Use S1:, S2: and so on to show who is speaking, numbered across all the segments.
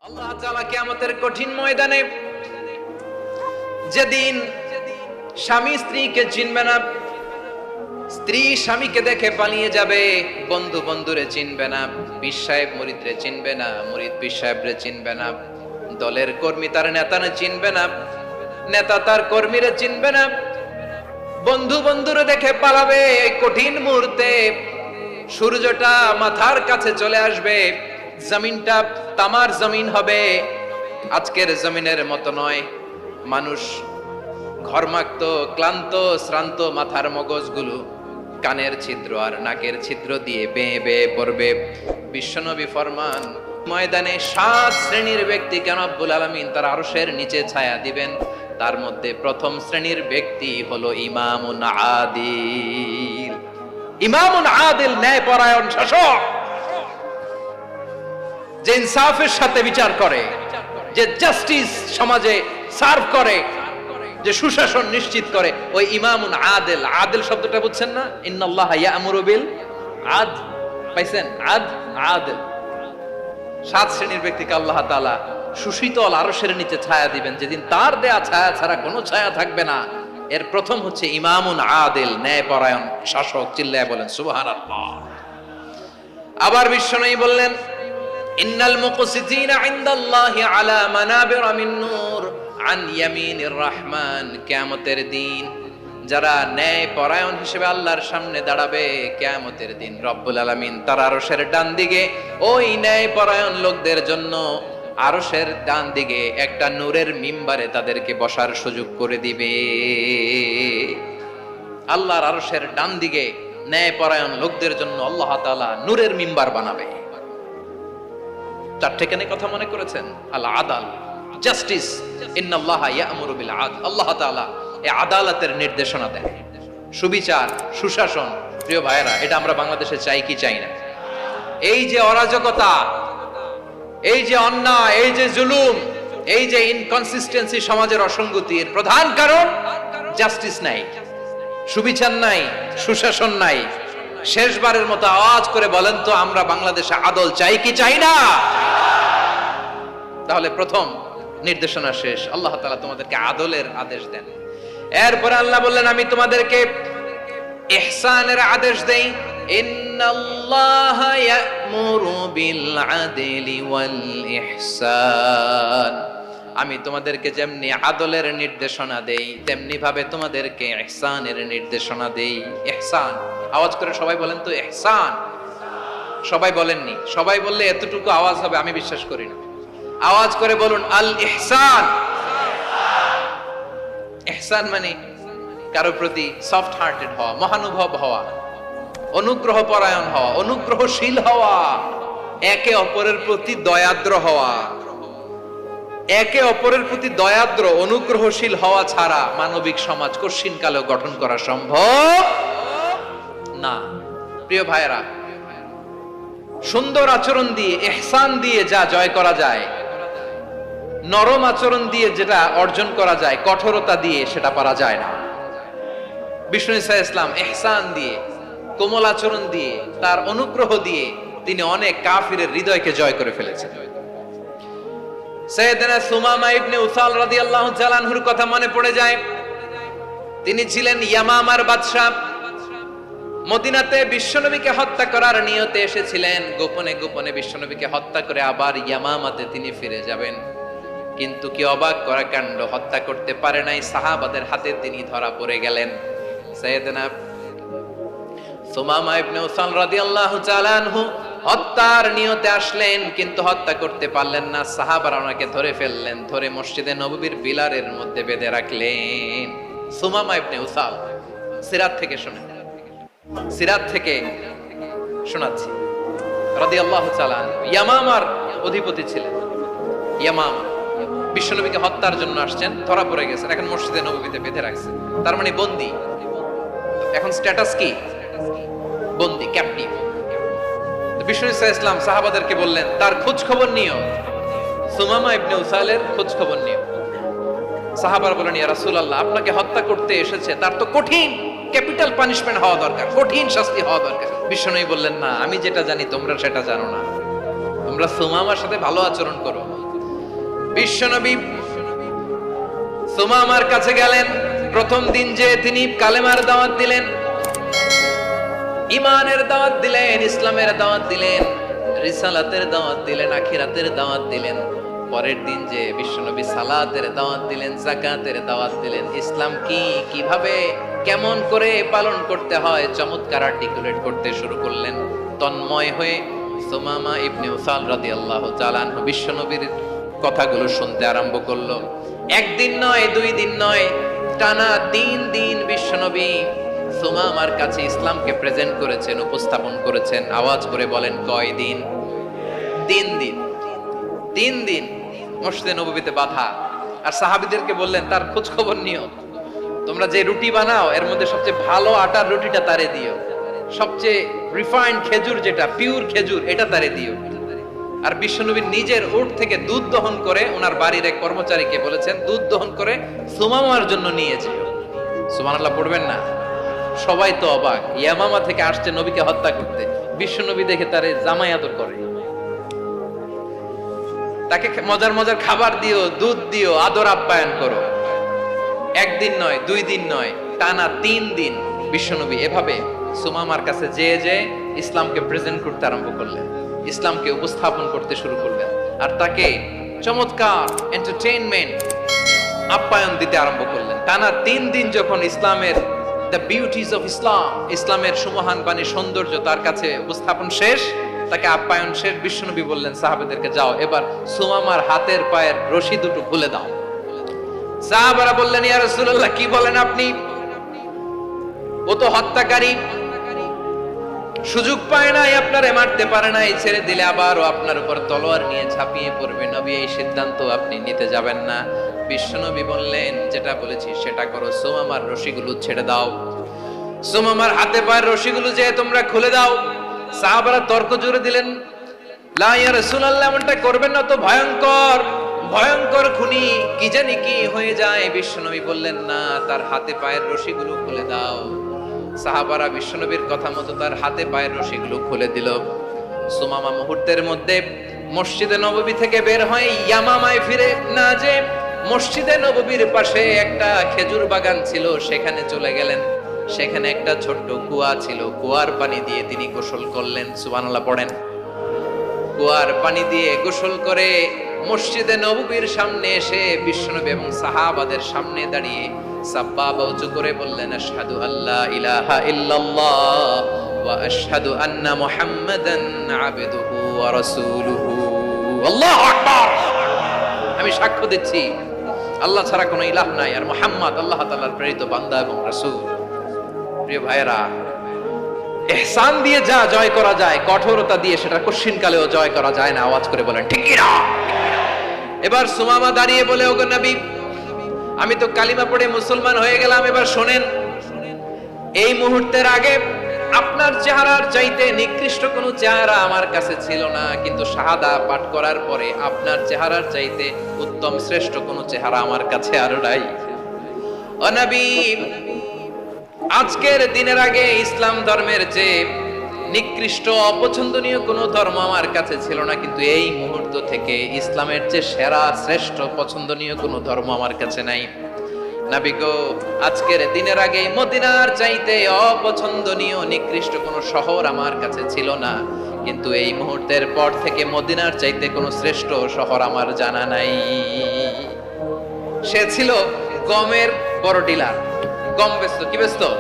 S1: আল্লাহ তাআলা কিয়ামতের কঠিন ময়দানে যেদিন স্বামী স্ত্রীকে চিনবে না, স্ত্রী স্বামীকে দেখে পালিয়ে যাবে, বন্ধু বন্ধুরে চিনবে না, পীর সাহেব মুরিদরে চিনবে না, মুরিদ পীর সাহেবরে চিনবে না, দলের কর্মী তার নেতারে চিনবে না, নেতা তার কর্মীরে চিনবে না, বন্ধু বন্ধুরে দেখে পালাবে। এই কঠিন মুহূর্তে সূর্যটা মাথার কাছে চলে আসবে, জমিনটা তামার জমিন হবে, আজকের জমিনের মতো নয়। মানুষ ঘর্মাক্ত, ক্লান্ত, শ্রান্ত মাথার মগজগুলো কানের ছিদ্র আর নাকের ছিদ্র দিয়ে বেয়ে বেয়ে পড়বে। বিশ্বনবী ফরমান, ময়দানে 7 শ্রেণীর ব্যক্তিকে রব্বুল আলামিন তার আরশের নিচে ছায়া দিবেন। তার মধ্যে প্রথম শ্রেণীর ব্যক্তি হলো ইমামুন আদিল। ইমামুন আদিল, ন্যায়পরায়ণ শাসক, যে ইনসাফের সাথে বিচার করে, যে জাস্টিস সমাজে সার্ভ করে, যে সুশাসন নিশ্চিত করে, ওই ইমামুন আদিল। আদিল শব্দটা বুঝছেন না? ইন্নাল্লাহা ইয়া'মুরু বিল আদল, পাইছেন? আদিল। 7 শ্রেণীর ব্যক্তিকে আল্লাহ তাআলা সুশীতল আরশের নিচে ছায়া দিবেন, যেদিন তার দেয়া ছায়া ছাড়া কোনো ছায়া থাকবে না। এর প্রথম হচ্ছে ইমামুন আদিল, ন্যায়পরায়ণ শাসক। চিল্লায় বলেন সুবহানাল্লাহ। আবার বিশ্বনবী বললেন, ইন্নাল মুকসিতিনা ইনদাল্লাহি আলা মানাবিরা মিন নূর আন ইয়ামিনির রহমান। কিয়ামতের দিন যারা ন্যায়পরায়ণ হিসেবে আল্লাহর সামনে দাঁড়াবে, কিয়ামতের দিন রব্বুল আলামিন তার আরশের ডান দিকে ওই ন্যায়পরায়ণ লোকদের জন্য আরশের ডান দিকে একটা নূরের মিম্বারে তাদেরকে বসার সুযোগ করে দিবে। আল্লাহর আরশের ডান দিকে ন্যায়পরায়ণ লোকদের জন্য আল্লাহ তাআলা নূরের মিম্বার বানাবে। 4টে কেন কথা মনে করেছেন? আল আদাল, জাস্টিস। ইন্নাল্লাহা ইয়া'মুরু বিল আদল। আল্লাহ তাআলা এই আদালতের নির্দেশনা দেন, সুবিচার, সুশাসন। প্রিয় ভাইরা, এটা আমরা বাংলাদেশে চাই কি চাই না? এই যে অরাজকতা, এই যে অন্যায়, এই যে জুলুম, এই যে ইনকনসিস্টেন্সি, সমাজের অসঙ্গতির প্রধান কারণ জাস্টিস নাই, সুবিচার নাই, সুশাসন নাই। শেষবারের মতো আওয়াজ করে বলেন তো, আমরা বাংলাদেশে আদল চাই কি চাই না? তাহলে প্রথম নির্দেশনা শেষ, আল্লাহ তাআলা তোমাদেরকে আদলের আদেশ দেন। এরপরে আল্লাহ বললেন, আমি তোমাদেরকে ইহসানের আদেশ দেই। ইন্নাল্লাহা ইয়া'মুরু বিল আদলি ওয়াল ইহসান। আমি তোমাদেরকে যেমনি আদলের নির্দেশনা দেই, তেমনি ভাবে তোমাদেরকে ইহসানের নির্দেশনা দেই। ইহসান, আওয়াজ করে সবাই বলেন তো ইহসান। সবাই বলেননি, সবাই বললে এতটুকু আওয়াজ হবে আমি বিশ্বাস করি না। আওয়াজ করে বলুন আল ইহসান। ইহসান মানে কারো প্রতি সফট হার্টেড হওয়া, মহানুভব হওয়া, অনুগ্রহ পরায়ণ হওয়া, অনুগ্রহশীল হওয়া, একে অপরের প্রতি দয়াদ্র হওয়া। একে অপরের প্রতি দয়াদ্র, অনুগ্রহশীল হওয়া ছাড়া মানবিক সমাজ কশিনকালেও গঠন করা সম্ভব না। প্রিয় ভাইরা, সুন্দর আচরণ দিয়ে, ইহসান দিয়ে যা জয় করা যায়, নরম আচরণ দিয়ে যেটা অর্জন করা যায়, কঠোরতা দিয়ে সেটা পারা যায় না। বিষ্ণু ঈসা ইসলাম ইহসান দিয়ে, কোমল আচরণ দিয়ে, তার অনুগ্রহ দিয়ে তিনি অনেক কাফিরের হৃদয়কে জয় করে ফেলেছেন। সাইয়েদনা সুমামা ইবনে উসাল রাদিয়াল্লাহু তাআলা আনহুর কথা মনে পড়ে যায়। তিনি ছিলেন ইয়ামামার বাদশা। মদিনাতে বিশ্বনবীকে হত্যা করার নিয়তে এসেছিলেন, গোপনে গোপনে বিশ্বনবীকে হত্যা করে আবার ইয়ামামাতে তিনি ফিরে যাবেন। কিন্তু কি অবাক করা কাণ্ড, হত্যা করতে পারে নাই, সাহাবাদের হাতে তিনি ধরা পড়ে গেলেন। সাইয়েদনা সুমামা ইবনে উসাল রাদিয়াল্লাহু তাআলা আনহু হত্যার নিয়তে আসলেন, কিন্তু হত্যা করতে পারলেন না। সাহাবারা ওনাকে ধরে ফেললেন, ধরে মসজিদে নববীর পিলারের মধ্যে বেঁধে রাখলেন। সুমামা ইবনে উসাল, সিরাত থেকে শুনেন, সিরাত থেকে শোনাচ্ছি। রাদিয়াল্লাহু তাআলা আনহু ইয়ামামার অধিপতি ছিলেন। ইয়ামামা বিশ্বনবীকে হত্যার জন্য আসছেন, ধরা পড়ে গেছেন, এখন মসজিদে নববীতে বেঁধে রাখছে, তার মানে বন্দী। এখন স্ট্যাটাস কি? বন্দী, ক্যাপটিভ। বিষ্ণু ঈসা ইসলাম সাহাবাদেরকে বললেন, তার খোঁজ খবর নিও, সুমামা ইবনে উসালের খোঁজ খবর নিও। সাহাবারা বলেন, ইয়া রাসূলুল্লাহ, আপনাকে হত্যা করতে এসেছে, তার তো কঠিন ক্যাপিটাল পানিশমেন্ট হওয়া দরকার, কঠিন শাস্তি হওয়া দরকার। বিশ্বনবী বললেন, না, আমি যেটা জানি তোমরা সেটা জানো না। তোমরা সুমামার সাথে ভালো আচরণ করো, বিশ্বনবী সুমামার কাছে গেলেন। প্রথম দিন যে তিনি কালেমার দাওয়াত দিলেন, ইমানের দাওয়াত দিলেন, ইসলামের দাওয়াত দিলেন, রিসালাতের দাওয়াত দিলেন, আখিরাতের দাওয়াত দিলেন। পরের দিন যে বিশ্বনবী সালাতের দাওয়াত দিলেন, যাকাতের দাওয়াত দিলেন, ইসলাম কি, কিভাবে, কেমন করে পালন করতে হয় চমৎকার আর্টিকুলেট করতে শুরু করলেন। তন্ময় হয়ে সুমামা ইবনে উসাল রাদিয়াল্লাহু তাআলা আনহু বিশ্বনবীর কথাগুলো শুনতে আরম্ভ করলো। একদিন নয়, দুই দিন নয়, টানা 3 দিন বিশ্বনবী সুমামার কাছে ইসলামকে প্রেজেন্ট করেছেন, উপস্থাপন করেছেন। আওয়াজ করে বলেন, কয় দিন? 3 দিন। 3 দিন মসজিদে নববীতে বাধা। আর সাহাবীদেরকে বললেন, তার খোঁজ খবর নিও, তোমরা যে রুটি বানাও এর মধ্যে সবচেয়ে ভালো আটার রুটিটা তারে দিও, সবচেয়ে রিফাইন্ড খেজুর, যেটা পিওর খেজুর, এটা তারে দিও। আর বিশ্বনবী নিজের উট থেকে দুধ দহন করে ওনার বাড়ির এক কর্মচারীকে বলেছেন, দুধ দহন করে সুমামার জন্য নিয়ে যেও। সুবহানাল্লাহ পড়বেন না? সবাই তো অবাক, ইয়ামামা থেকে আসছে নবীকে হত্যা করতে, বিশ্বনবী দেখে তারে জামাই আদর করে, তাকে মজার মজার খাবার দিও, দুধ দিও, আদর আপ্যায়ন করো। একদিন নয়, 2 দিন নয়, টানা 3 দিন বিশ্বনবী এভাবে সুমামার কাছে যেয়ে ইসলামকে প্রেজেন্ট করতে আরম্ভ করলেন, ইসলামকে উপস্থাপন করতে শুরু করলেন। আর তাকে চমৎকার এন্টারটেইনমেন্ট, আপ্যায়ন দিতে আরম্ভ করলেন। টানা 3 দিন যখন ইসলামের দ্য বিউটিজ অফ ইসলাম, ইসলামের সুমহান বাণী, সৌন্দর্য তার কাছে উপস্থাপন শেষ, তাকে আপ্যায়ন শেষ, বিশ্বনবী বললেন সাহাবাদেরকে, যাও এবার সুমামার হাতের পায়ের রশি দুটো খুলে দাও। সাহাবারা বললেন, ইয়া রাসূলুল্লাহ, কি বলেন আপনি? ও তো হত্যাকারী, সুযোগ পায় নাই, আপনারে মারতে পারে নাই, ছেড়ে দিলে আবার ও আপনার উপর তলোয়ার নিয়ে ঝাঁপিয়ে পড়বে। নবী, এই সিদ্ধান্ত আপনি নিতে যাবেন না। বিশ্বনবী বললেন, যেটা বলেছি সেটা করো, সুমামার রশিগুলো ছেড়ে দাও, সুমামার হাতে পায়ের রশিগুলো যে তোমরা খুলে দাও। সাহাবারা তর্ক জুড়ে দিলেন, লা ইয়া রাসূলুল্লাহ, এমনটা করবেন না, তো ভয়ঙ্কর, ভয়ঙ্কর খুনি, কি জানি কি হয়ে যায়। বিশ্বনবী বললেন, না, তার হাতে পায়ের রশিগুলো খুলে দাও। সাহাবারা বিশ্বনবীর কথা মতো তার হাতে পায়ের রশিগুলো খুলে দিল। সুমামা মুহূর্তের মধ্যে মসজিদে নববী থেকে বের হয়ে ইয়ামামায় ফিরে না যে মসজিদে নববীর পাশে একটা খেজুর বাগান ছিল, সেখানে চলে গেলেন। সেখানে একটা ছোট্ট কুয়া ছিল, কুয়ার পানি দিয়ে তিনি গোসল করলেন। সুবহানাল্লাহ পড়েন। কুয়ার পানি দিয়ে গোসল করে মসজিদে নববীর সামনে এসে বিশ্বনবী এবং সাহাবাদের সামনে দাঁড়িয়ে সাব্বাবা উঁচু করে বললেন, আশহাদু আল্লা ইলাহা ইল্লাল্লাহ ওয়া আশহাদু আন্না মুহাম্মাদান আবদুহু ওয়া রাসূলুহু। আল্লাহু আকবার। আমি সাক্ষ্য দিচ্ছি আল্লাহ ছাড়া কোনো ইলাহ নাই, আর মুহাম্মদ আল্লাহ তাআলার প্রেরিত বান্দা এবং রাসূল। প্রিয় ভাইরা, ইহসান দিয়ে যা জয় করা যায়, কঠোরতা দিয়ে সেটা কঠিনকালেও জয় করা যায় না। আওয়াজ করে বলেন, ঠিক কি না? এবার সুমামা দাঁড়িয়ে বলে, ওগো নবী, আমি তো কালিমা পড়ে মুসলমান হয়ে গেলাম, এবার শোনেন, এই মুহূর্তের আগে আপনার চেহারার চাইতে নিকৃষ্ট কোনো চেহারা আমার কাছে ছিল না, কিন্তু শাহাদা পাঠ করার পরে আপনার চেহারার চাইতে উত্তম শ্রেষ্ঠ কোনো চেহারা আমার কাছে আর নাই। ও নবী, আজকের দিনের আগে ইসলাম ধর্মের যে নিকৃষ্ট অপছন্দনীয় কোনো ধর্ম আমার কাছে ছিল না, কিন্তু এই মুহূর্ত থেকে ইসলামের যে সেরা শ্রেষ্ঠ পছন্দনীয় কোনো ধর্ম আমার কাছে নাই। নবী গো, আজকের দিনের আগে মদিনার চাইতে অপছন্দনীয় নিকৃষ্ট কোনো শহর আমার কাছে ছিল না, কিন্তু এই মুহূর্তের পর থেকে মদিনার চাইতে কোনো শ্রেষ্ঠ শহর আমার জানা নাই। সে ছিল গমের বড় ডিলার, গম বেচতো। কি বেচতো?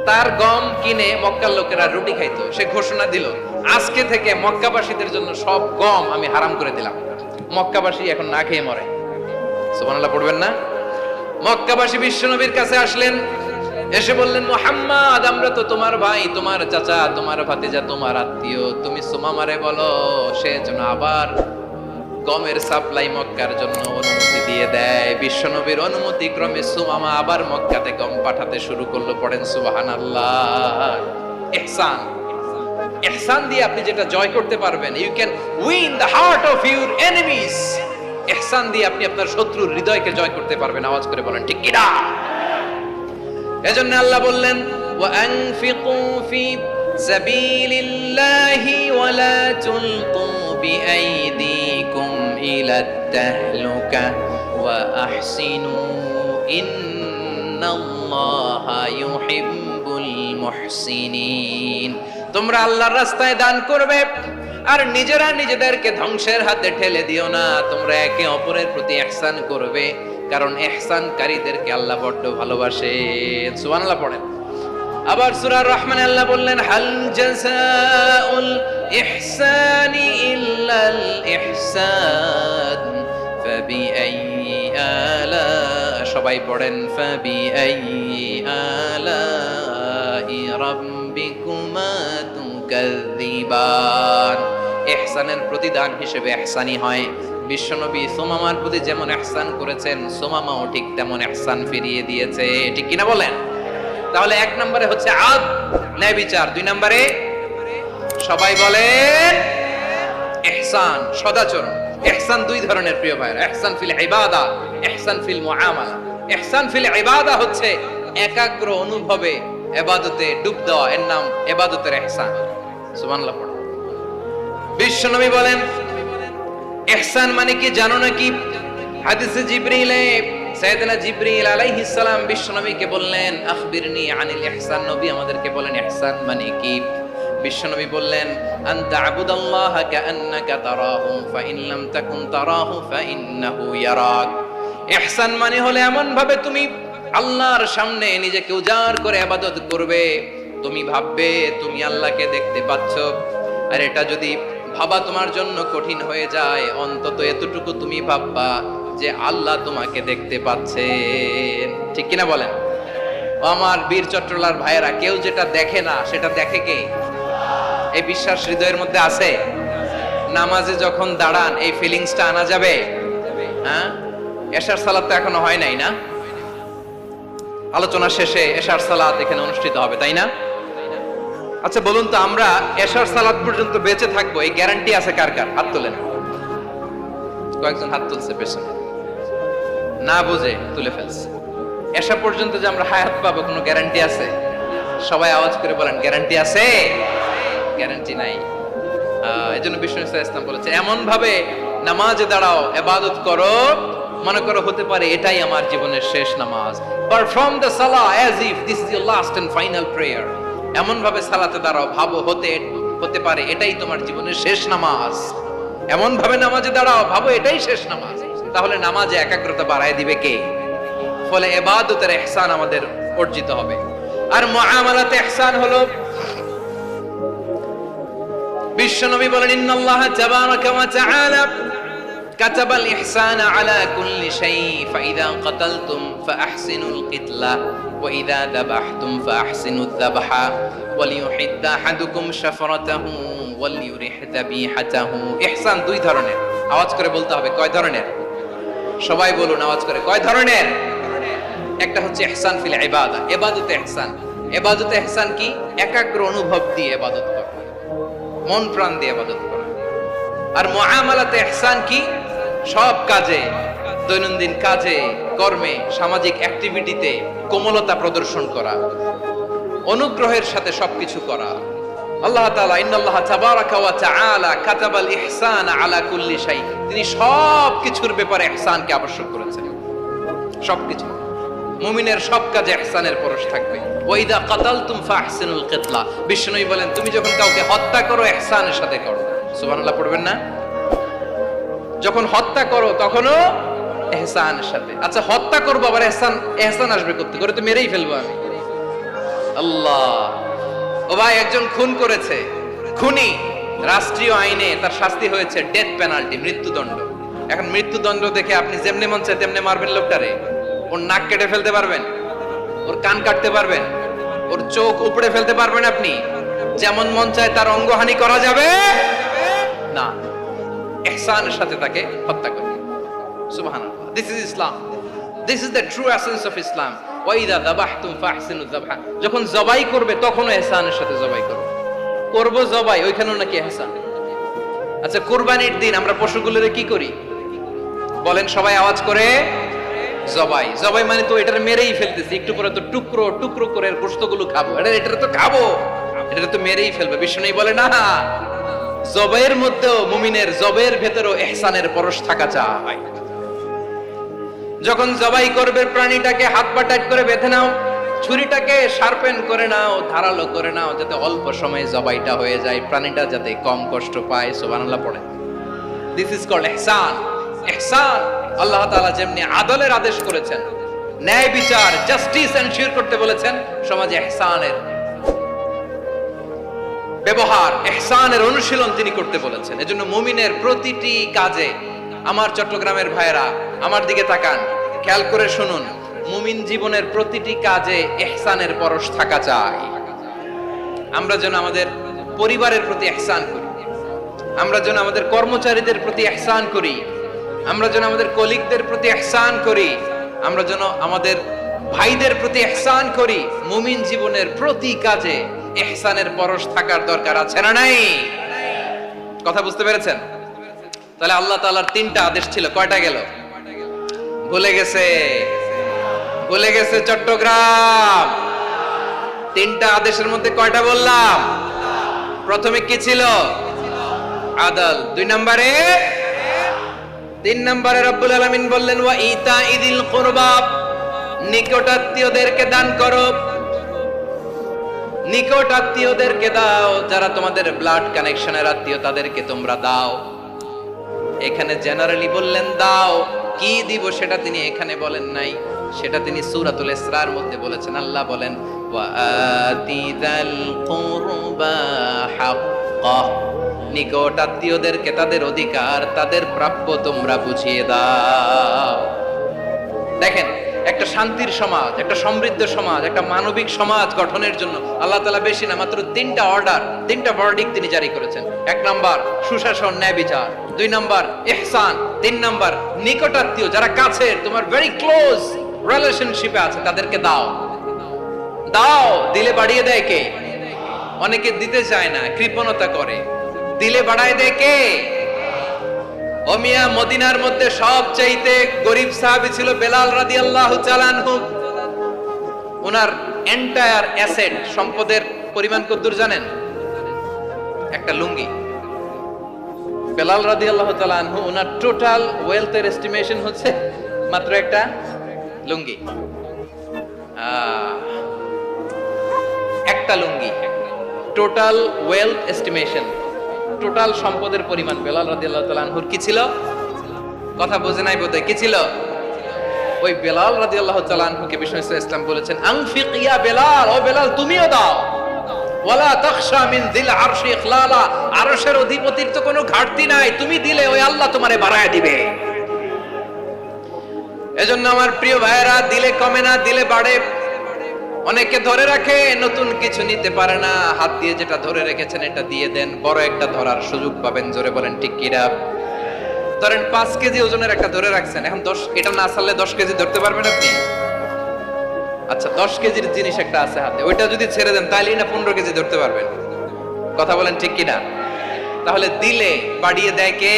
S1: তার গম কিনে মক্কার লোকেরা রুটি খাইতো। সে ঘোষণা দিল, আজকে থেকে মক্কাবাসীদের জন্য সব গম আমি হারাম করে দিলাম, মক্কাবাসী এখন না খেয়ে মরে। সুবহানাল্লাহ পড়বেন না? মক্কাবাসী বিশ্বনবীর কাছে আসলেন, এসে বললেন, মুহাম্মদ, আমরা তো তোমার ভাই, তোমার চাচা, তোমার ভাতিজা, তোমার আত্মীয়, তুমি সুমামারে বলো সে যেন আবার গমের সাপ্লাই মক্কার জন্য অনুমতি দিয়ে দেয়। বিশ্বনবীর অনুমতি ক্রমে সুমামা আবার মক্কাতে গম পাঠাতে শুরু করলো। পড়েন সুবহানাল্লাহ। ইহসান, ইহসান দিয়ে আপনি যেটা জয় করতে পারবেন, you can win the heart of your enemies. ইহসান দিয়ে আপনি আপনার শত্রুর হৃদয়কে জয় করতে পারবেন। আওয়াজ করে বলেন, ঠিক কি না? এজন্য আল্লাহ বললেন, ওয়া আনফিকু ফি সাবিলিল্লাহি ওয়া লা তুলকু বিআইদিকুম ইলাত তাহলুকা ওয়া আহসিনু ইন্নাল্লাহা ইউহিব্বুল মুহসিনিন। তোমরা আল্লাহর রাস্তায় দান করবে আর নিজেরা নিজেদেরকে ধ্বংসের হাতে ঠেলে দিও না। তোমরা একে অপরের প্রতি ইহসান করবে, কারণ ইহসানকারীদেরকে আল্লাহ বড্ড ভালোবাসেন। সুবহানাল্লাহ পড়েন। আবার সূরা রহমানে আল্লাহ বললেন, হাল জাযাউল ইহসানি ইল্লাল ইহসান ফাবিআইয়ি আলা, সবাই পড়েন, ফাবিআইয়ি আলাই রাব্বিকুমা তুকাযযিবান। ইহসানের প্রতিদান হিসেবে ইহসানি হয়। বিশ্বনবী সুমামার প্রতি যেমন ইহসান করেছেন, সুমামাও ঠিক তেমন ইহসান ফিরিয়ে দিয়েছে। ঠিক কিনা বলেন? তাহলে এক নম্বরে হচ্ছে আদ, ন্যায় বিচার। দুই নম্বরে সবাই বলেন ইহসান, সদাচরণ। ইহসান দুই ধরনের প্রিয় ভাইরা, ইহসান ফিল ইবাদা, ইহসান ফিল মুআমালা। ইহসান ফিল ইবাদা হচ্ছে একাগ্র অনুভবে ইবাদতে ডুব দেওয়া, এর নাম ইবাদতের ইহসান। সুবহানাল্লাহ পড়ো। বিশ্বনবী বলেন ইহসান মানে কি জানো নাকি? হাদিসে জিবরিলে সাইয়েদনা জিবরিল আলাইহিস সালাম বিশ্বনবীকে বললেন, আখবিরনি আনিল ইহসান। নবী আমাদেরকে বলেন ইহসান মানে কি? বিশ্বনবী বললেন, আনতা আবুদাল্লাহা কাআন্নাকা তারাহু ফাইন লাম তাকুন তারাহু ফাইন্নাহু ইয়ারাক। ইহসান মানে হলো এমন ভাবে তুমি আল্লাহর সামনে নিজেকে উজাড় করে ইবাদত করবে, তুমি ভাববে তুমি আল্লাহকে দেখতে পাচ্ছ। আর এটা যদি ভাবা তোমার জন্য কঠিন হয়ে যায়, অন্তত এতটুকু তুমি ভাববা যে আল্লাহ তোমাকে দেখতে পাচ্ছেন। ঠিক কিনা বলেন? আমার বীর চট্টলার ভাইয়েরা, কেউ যেটা দেখে না সেটা দেখে কে? এই বিশ্বাস হৃদয়ের মধ্যে আছে? নামাজে যখন দাঁড়ান এই ফিলিংসটা আনা যাবে? হ্যাঁ, এশার সালাত তো এখনো হয় নাই না? আলোচনা শেষে এশার সালাত এখানে অনুষ্ঠিত হবে, তাই না? আচ্ছা বলুন তো, আমরা এশার সালাত পর্যন্ত বেঁচে থাকবো এই গ্যারান্টি আছে কার কার? হাত তোলেন। কয়েকজন হাত তুলছে পেছনে, না বুঝে তুলে ফেলছে। এশা পর্যন্ত যে আমরা হায়াত পাবো কোনো গ্যারান্টি আছে? সবাই আওয়াজ করে বলেন, গ্যারান্টি আছে? গ্যারান্টি নাই। এজন্য বিষ্ণু ইসলাম বলেছে, এমন ভাবে নামাজে দাঁড়াও, ইবাদত করো, মনে করো হতে পারে এটাই আমার জীবনের শেষ নামাজ। পারফর্ম দ্য সালাহ as if this is your last and final prayer. এমন ভাবে সালাতে দাঁড়াও, ভাবো হতে পারে এটাই তোমার জীবনের শেষ নামাজ। এমন ভাবে নামাজে দাঁড়াও, ভাবো এটাই শেষ নামাজ। তাহলে নামাজে একাগ্রতা বাড়ায় দিবে কে? ফলে ইবাদতের ইহসান আমাদের অর্জিত হবে। আর মুআমালাতে ইহসান হলো, বিশ্বনবী বলেন, ইন্নাল্লাহা তাবারাকা ওয়া তাআলা কাতাবাল ইহসানা আলা কুল্লি শাই, ফাইযা কাতালতুম ফাআহসিনুল কিতলা ওয়া ইযা যাবাহতুম ফাআহসিনুদ যাবহা ওয়ালিয়ুহিদ্দা আহাদুকুম শাফরাতাহু ওয়ালিয়ুরিহ যাবিহাতাহু। ইহসান দুই ধরনের। আওয়াজ করে বলতে হবে, কয় ধরনের? সবাই বলুন আওয়াজ করে, কয় ধরনের? একটা হচ্ছে ইহসান ফিল ইবাদা, ইবাদতে ইহসান। ইবাদতে ইহসান কি? একাগ্র অনুভব দিয়ে ইবাদত করা, মন প্রাণ দিয়ে ইবাদত করা। আর মুআমালাতে ইহসান কি? সব কাজে, দৈনন্দিন কাজে, কর্মে, সামাজিক অ্যাক্টিভিটিতে কোমলতা প্রদর্শন করা, অনুগ্রহের সাথে সবকিছু করা। আল্লাহ তাআলা, ইন্নাল্লাহা তাবারাকা ওয়া তাআলা কাতাবাল ইহসানা আলা কুল্লি শাই, তিনি সব কিছুর ব্যাপারে ইহসানকে আবশ্যক করেছেন। সবকিছু, মুমিনের সব কাজে ইহসানের পরশ থাকবে। ওয়া ইযা কাতালতুম ফাহসিনুল কিতলা, বিষ্ণুই বলেন তুমি যখন কাউকে হত্যা করো ইহসানের সাথে করো। সুবহানাল্লাহ পড়বেন না? যখন হত্যা করো তখনও ইহসানের সাথে। আচ্ছা হত্যা করবো আবার ইহসান আসবে করতে করে, তো মেরেই ফেলবো আমি। আল্লাহ, ও ভাই একজন খুন করেছে, খুনি, রাষ্ট্রীয় আইনে তার শাস্তি হয়েছে ডেথ পেনাল্টি, মৃত্যুদণ্ড। এখন মৃত্যুদণ্ড দেখে আপনি যেমনে মন চায় তেমনে মারবেন লোকটারে? ওর নাক কেটে ফেলতে পারবেন? ওর কান কাটতে পারবেন? ওর চোখ উপড়ে ফেলতে পারবেন আপনি? যেমন মন চায় তার অঙ্গহানি করা যাবে না। ইহসানের সাথে তাকে হত্যা করবে। সুবহানাল্লাহ, this is Islam, this is the true essence of Islam. ওয়া ইযা যাবাহতুম ফাহসিনুয যাবহা, যখন জবাই করবে তখনও ইহসানের সাথে জবাই করবে। করব জবাই, ওইখানেও নাকি ইহসান। আচ্ছা কুরবানির দিন আমরা পশুগুলোরে কি করি বলেন সবাই আওয়াজ করে? জবাই। জবাই মানে তো এটারে মেরেই ফেলতেছি, একটু পরে তো টুকরো টুকরো করে গোশতগুলো খাবো, এটা তো খাবো, এটা তো মেরেই ফেলবে। বিষ্ণু বলে না, জবের মধ্যেও মুমিনের জবের ভেতরেও ইহসানের পরশ থাকা চাই। যখন জবাই করবে প্রাণীটাকে হাত পা টাইট করে বেঁধে নাও, ছুরিটাকে শার্পেন করে নাও, ধারালো করে নাও, যাতে অল্প সময়ে জবাইটা হয়ে যায়, প্রাণীটা যাতে কম কষ্ট পায়। সুবহানাল্লাহ পড়ে। দিস ইজ কল্ড ইহসান। ইহসান আল্লাহ তাআলা যেমনি আদলের আদেশ করেছেন, ন্যায় বিচার জাস্টিস এনশিওর করতে বলেছেন, সমাজে ইহসানের ব্যবহার, ইহসানের অনুশীলন তিনি করতে বলেছেন। এজন্য মুমিনের প্রতিটি কাজে, আমার চট্টগ্রামের ভাইয়েরা আমার দিকে তাকান, খেয়াল করে শুনুন, মুমিন জীবনের প্রতিটি কাজে ইহসানের পরশ থাকা চাই। আমরা যেন আমাদের পরিবারের প্রতি ইহসান করি, আমরা যেন আমাদের কর্মচারীদের প্রতি ইহসান করি, আমরা যেন আমাদের কলিগদের প্রতি ইহসান করি, আমরা যেন আমাদের ভাইদের প্রতি ইহসান করি। মুমিন জীবনের প্রতি কাজে ইহসানের পরশ থাকার দরকার আছে না নাই? কথা বুঝতে পেরেছেন? তাহলে আল্লাহ তাআলার তিনটা আদেশ ছিল, কয়টা গেল? ভুলে গেছে, ভুলে গেছে চট্টগ্রাম। তিনটা আদেশের মধ্যে কয়টা বললাম? প্রথমে কি ছিল? আদল। 2 নম্বরে, 3 নম্বরে রব্বুল আলামিন বললেন ওয়া ইতাইদিল কুরবা, নিকটাত্মীয়দেরকে দান করো। নিকট আত্মীয়দেরকে দাও, যারা তোমাদের ব্লাড কানেকশনের আত্মীয় তাদেরকে তোমরা দাও। এখানে জেনারেলি বললেন দাও, কি দিব সেটা তিনি এখানে বলেন নাই, সেটা তিনি সূরাতুল ইসরার মধ্যে বলেছেন। আল্লাহ বলেন ওয়া আতিদাল কুরবা হাক্কা, নিকট আত্মীয়দেরকে তাদের অধিকার, তাদের প্রাপ্য তোমরা বুঝিয়ে দাও। দেখেন, একটা শান্তির সমাজ, একটা সমৃদ্ধ সমাজ, একটা মানবিক সমাজ গঠনের জন্য আল্লাহ তাআলা বেশি না, মাত্র 3টা অর্ডার, 3টা ভার্ডিক্ট তিনি জারি করেছেন। 1 নাম্বার সুশাসন, ন্যায় বিচার। 2 নাম্বার ইহসান। 3 নাম্বার নিকটাত্মীয়, যারা কাছের, তোমার ভেরি ক্লোজ রিলেশনশিপে আছে, তাদেরকে দাও। দাও, দিলে বাড়িয়ে দেয় কে? অনেকে দিতে চায় না, কৃপণতা করে। দিলে বাড়ায় দেয় কে? ও মিয়া, মদিনার মধ্যে সবচাইতে গরিব সাহাবী ছিল বেলাল রাদিয়াল্লাহু তাআলা আনহু। ওনার এন্টায়ার অ্যাসেট, সম্পদের পরিমাণ কতদূর জানেন? একটা লুঙ্গি। বেলাল রাদিয়াল্লাহু তাআলা আনহু, ওনার টোটাল ওয়েলথের এস্টিমেশন হচ্ছে মাত্র একটা লুঙ্গি। একটা লুঙ্গি, টোটাল ওয়েলথ এস্টিমেশন, টোটাল সম্পদের পরিমাণ বেলাল রাদিয়াল্লাহু তাআলা আনহুর কি ছিল? কথা বুঝে নাই বোধহয়। কি ছিল? ওই বেলাল রাদিয়াল্লাহু তাআলা আনহুকে বিষ্ণু ইসলাম বলেছেন আনফিক ইয়া বেলাল, ও বেলাল তুমিও দাও। ওয়ালা তাখশা মিন যিল আরশি ইখলালা, আরশের অধিপতির তো কোনো ঘাটতি নাই, তুমি দিলে ওই আল্লাহ তোমারে বাড়ায় দিবে। এজন্য আমার প্রিয় ভাইয়েরা, দিলে কমে না, দিলে বাড়ে। অনেকে ধরে রাখে, নতুন কিছু নিতে পারে না, হাত দিয়ে যেটা ধরে রেখেছেন এটা দিয়ে দেন, বড় একটা ধরার সুযোগ পাবেন। জোরে বলেন ঠিক কিনা? ধরেন 5 কেজি ওজনের একটা ধরে রাখছেন, এখন 10, এটা না ছাড়লে 10 কেজি ধরতে পারবেন আপনি? আচ্ছা, 10 কেজির জিনিস একটা আছে হাতে, ওইটা যদি ছেড়ে দেন তাহলেই না 15 কেজি ধরতে পারবেন। কথা বলেন ঠিক কিনা? তাহলে দিলে বাড়িয়ে দেয় কে?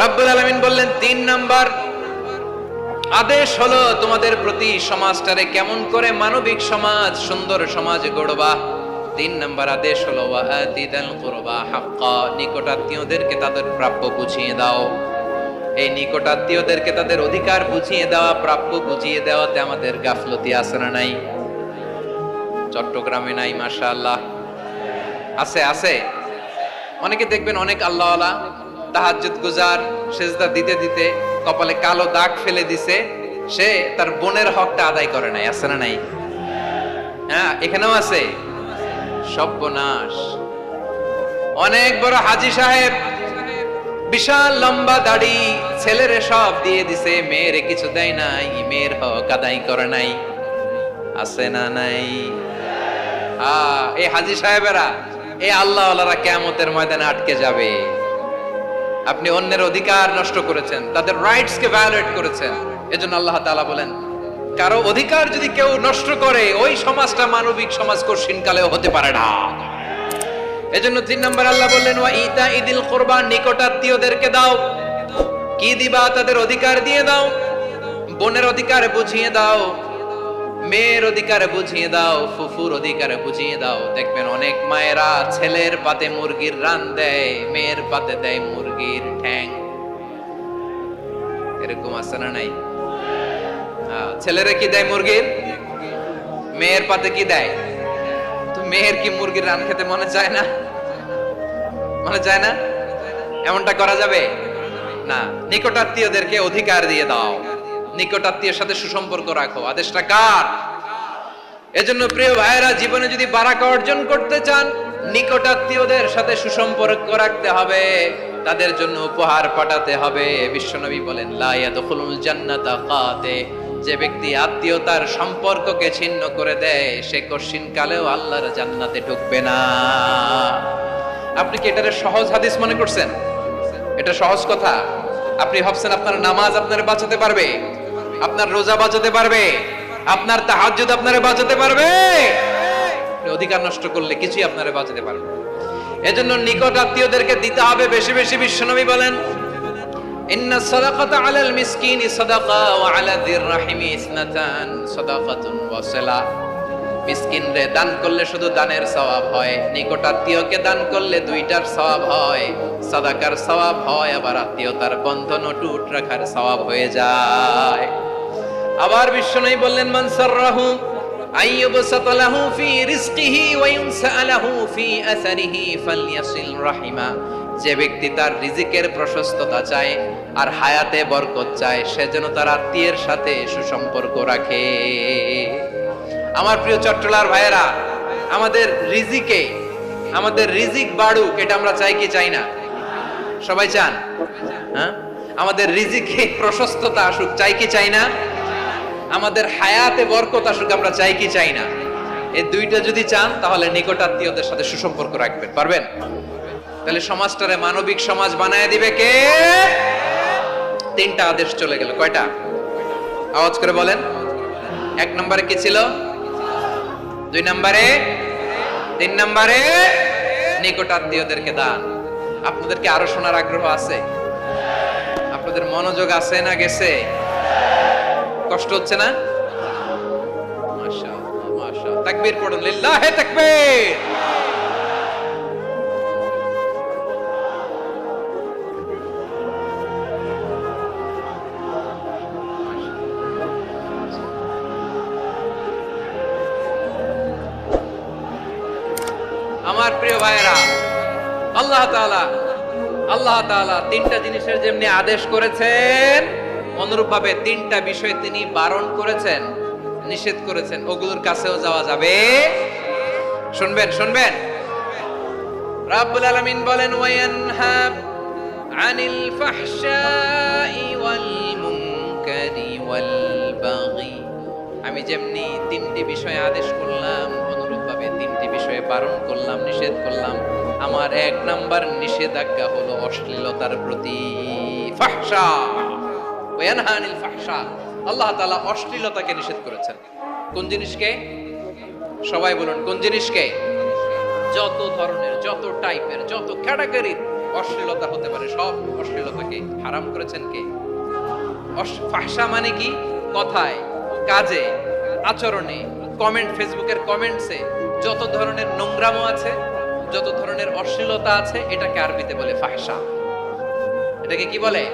S1: রব্বুল আলামিন বললেন 3 নাম্বার আদেশ হলো তোমাদের প্রতি সমাজটারে কেমন করে মানবিক সমাজ, সুন্দর সমাজ গড়বা। 3 নাম্বার আদেশ হলো ওয়া আতিদাল কুরবা হাক্কা, নিকটাত্মীয়দেরকে তাদের প্রাপ্য বুঝিয়ে দাও। এই নিকটাত্মীয়দেরকে তাদের অধিকার বুঝিয়ে দেওয়া, প্রাপ্য বুঝিয়ে দেওয়াতে আমাদের গাফলতি আছে না নাই? চট্টগ্রামে নাই? মাশাআল্লাহ আছে, আছে। অনেকে দেখবেন অনেক আল্লাহওয়ালা, তাহাজ্জুদ গুজার, সেজদা দিতে দিতে কপালে কালো দাগ ফেলে দিছে, সে তার বোনের হকটা আদায় করে নাই। আছে না নাই? হ্যাঁ, এখানেও আছে। সর্বনাশ। অনেক বড় হাজী সাহেব, বিশাল লম্বা দাড়ি, ছেলেরে সব দিয়ে দিছে, মেয়েরে কিছু দেয় নাই, মেয়ের হক আদায় করে নাই। আছে না নাই? এই হাজী সাহেবেরা, এই আল্লাহওয়ালারা কিয়ামতের ময়দানে আটকে যাবে। আপনি অন্যের অধিকার নষ্ট করেছেন, তাদের রাইটস কে ভায়োলেট করেছেন। এজন্য আল্লাহ তাআলা বলেন, কারো অধিকার যদি কেউ নষ্ট করে, ওই সমাজটা মানবিক সমাজ কঠিন কালেও হতে পারে না। এজন্য 3 নম্বর আল্লাহ বললেন ওয়া ইতাইদিল কুরবা, নিকটাত্মীয়দেরকে দাও। কি দিবা? তাদের অধিকার দিয়ে দাও, বোনের অধিকার বুঝিয়ে দাও, মেয়ের অধিকার বুঝিয়ে দাও, ফুফুর অধিকার বুঝিয়ে দাও। দেখবেন অনেক মায়েরা ছেলের পাতে মুরগির রান দেয়, মেয়ের পাতে দেয় মুরগির ঠ্যাং। এরকম আছে না নাই? ছেলেরা কি দেয় মুরগির, মেয়ের পাতে কি দেয়? তো মেয়ের কি মুরগির রান খেতে মনে চায় না? মনে চায় না? এমনটা করা যাবে না। নিকটাত্মীয়দেরকে অধিকার দিয়ে দাও, নিকটাত্মীয়ের সাথে সুসম্পর্ক রাখো। আদেশটা কার? এজন্য প্রিয় ভাইয়েরা, জীবনে যদি বারাকা অর্জন করতে চান, নিকটাত্মীয়দের সাথে সুসম্পর্ক রাখতে হবে, তাদের জন্য উপহার পাঠাতে হবে। বিশ্বনবী বলেন, লা ইয়াদখুলুল জান্নাতা কাতে, যে ব্যক্তি আত্মীয়তার সম্পর্ককে ছিন্ন করে দেয়, সে কঠিন কালেও আল্লাহর জান্নাতে ঢুকবে না। আপনি কি এটারে সহজ হাদিস মনে করছেন? এটা সহজ কথা। আপনি ভাবছেন আপনার নামাজ আপনারে বাঁচাতে পারবে, আপনার রোজা বাঁচাতে পারবে, আপনার তাহাজ্জুদ আপনারে বাঁচাতে পারবে? অধিকার নষ্ট করলে কিছুই আপনারে বাঁচাতে পারবে। এজন্য নিকট আত্মীয়দেরকে দিতে হবে বেশি বেশি। বিশ্বনবী বলেন, ইন্না সাদাকাতা আলাল মিসকিনি সাদাকা ওয়া আলা যির রাহিমি ইসনাতান সাদাকাতুন ওয়া সিলা। মিসকিনরে দান করলে শুধু দানের সওয়াব হয়, নিকট আত্মীয়কে দান করলে দুইটার সওয়াব হয়, সাদাকার সওয়াব হয়, আবার আত্মীয়তার বন্ধন অটুট রাখার সওয়াব হয়ে যায়। আবার বিশ্বনবী বললেন, মান সাররাহু আইয়ুবসাতা লাহু ফি রিজকিহি ওয়া ইউনসা লাহু ফি আসারিহি ফালইয়াসিল রাহিমা। যে ব্যক্তি তার রিজিকের প্রশস্ততা চায় আর হায়াতে বরকত চায়, সে যেন তার আত্মীয়ের সাথে সুসম্পর্ক রাখে। আমার প্রিয় চট্টলার ভাইয়েরা, আমাদের রিজিক বাড়ুক, এটা আমরা চাই কি চাই না? সবাই চান? হ্যাঁ, আমাদের রিজিকে প্রশস্ততা আসুক, চাই কি চাই না? আমাদের হায়াতে বরকত আসুক, আমরা চাই কি চাই না? এই দুইটা যদি চান, তাহলে নিকট আত্মীয়দের সাথে সুসম্পর্ক রাখবেন, পারবেন? তাহলে সমাজটারে মানবিক সমাজ বানায় দিবে কে? তিনটা আদেশ চলে গেল। কয়টা? আওয়াজ করে বলেন। এক নম্বরে কি ছিল? দুই নম্বরে, তিন নম্বরে নিকট আত্মীয়দেরকে দান। আপনাদেরকে আরো শোনার আগ্রহ আছে? আপনাদের মনোযোগ আছে না গেছে? কষ্ট হচ্ছে না? মাশাআল্লাহ, মাশাআল্লাহ। তাকবীর পড়ুন, লিল্লাহি তাকবীর। আমার প্রিয় ভাইয়েরা, আল্লাহ তাআলা তিনটা জিনিসের যেমনি আদেশ করেছেন, অনুরূপভাবে তিনটা বিষয় তিনি বারণ করেছেন, নিষেধ করেছেন। ওগুলোর কাছেও যাওয়া যাবে। শুনবেন। রাব্বুল আলামিন বলেন, ওয়ায়ানহা আনিল ফাহশাই ওয়াল মুনকারি ওয়াল বাগি। আমি যেমনি তিনটি বিষয়ে আদেশ করলাম, অনুরূপভাবে তিনটি বিষয়ে বারণ করলাম, নিষেধ করলাম। আমার এক নাম্বার নিষেধাজ্ঞা হলো অশ্লীলতার প্রতি। ফাহশা, ওয়ায়ানহা আনিল ফাহশা। আল্লাহ তাআলা অশ্লীলতাকে নিষেধ করেছেন। কোন জিনিসকে? সবাই বলুন, কোন জিনিসকে? যত ধরনের, যত টাইপের, যত ক্যাটাগরির অশ্লীলতা হতে পারে, সব অশ্লীলতাকে হারাম করেছেন কে? ফাহশা মানে কি? কথায়, কাজে, আচরণে, কমেন্ট, ফেসবুকের কমেন্টসে যত ধরনের নোংরামো আছে, যত ধরনের অশ্লীলতা আছে, এটাকে আরবিতে বলে ফাহশা। এটাকে কি বলে?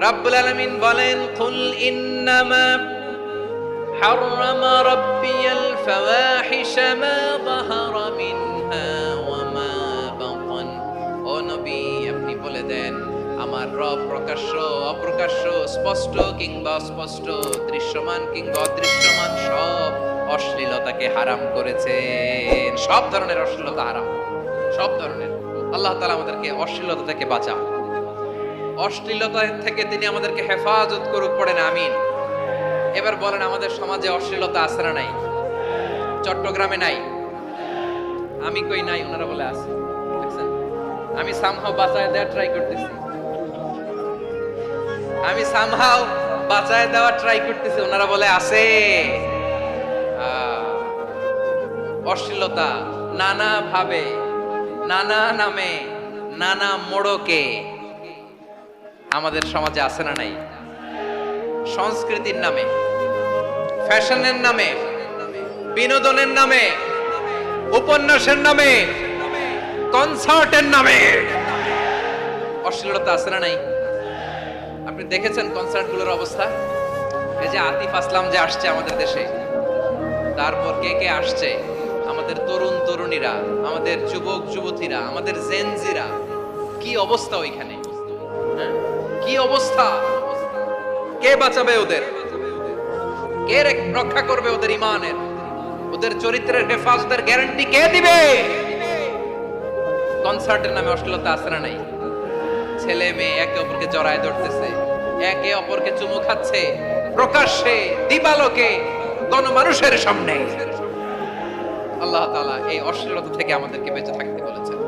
S1: রাব্বুল আলামিন বলেন, কুল ইন্নামা হাররামা রাব্বিয়াল ফাওয়াহিশা মা যাহারা মিনহা ওয়া মা বাতান। ও নবী, আপনি বলে দেন, আমার রব প্রকাশ্য, অপ্রকাশ্য, স্পষ্ট কিংবা অস্পষ্ট, দৃশ্যমান কিংবা অদৃশ্যমান সব অশ্লীলতাকে হারাম করেছেন। সব ধরনের অশ্লীলতা হারাম, সব ধরনের। আল্লাহ তাআলা আমাদেরকে অশ্লীলতা থেকে বাঁচান, অশ্লীলতা থেকে তিনি আমাদেরকে হেফাজত করুক। পড়েন আমিন। এবার বলেন, আমাদের সমাজে অশ্লীলতা আছে না নাই? চট্টগ্রামে নাই? আমি কই নাই, ওনারা বলে আছে। দেখছেন, আমি সামহাও বাঁচায় দেওয়ার ট্রাই করতেছি, ওনারা বলে আছে। অশ্লীলতা নানা ভাবে, নানা নামে, নানা মোড়কে আমাদের সমাজে আছে না নাই? সংস্কৃতির নামে, ফ্যাশনের নামে, বিনোদনের নামে, উপন্যাসের নামে, কনসার্টের নামে অশ্লীলতা আছে না নাই? আপনি দেখেছেন কনসার্টগুলোর অবস্থা? এই যে আতিফ আসলাম যে আসছে আমাদের দেশে, তারপর কে কে আসছে, আমাদের তরুণ তরুণীরা, আমাদের যুবক যুবতীরা, আমাদের জেনজিরা, কি অবস্থা ওইখানে, হ্যাঁ? কি অবস্থা? কে বাঁচাবে ওদের? কে রক্ষা করবে ওদের ইমানের, ওদের চরিত্রের হেফাজতের গ্যারান্টি কে দিবে? কনসার্টের নামে অশ্লীলতা আছে না নাই? ছেলে মেয়ে একে অপরকে জড়ায় ধরতেছে, একে অপরকে চুমু খাচ্ছে প্রকাশ্যে, দিবালোকে, গণমানুষের সামনে। আল্লাহ তাআলা এই অশ্লীলতা থেকে আমাদেরকে বেঁচে থাকতে বলেছেন,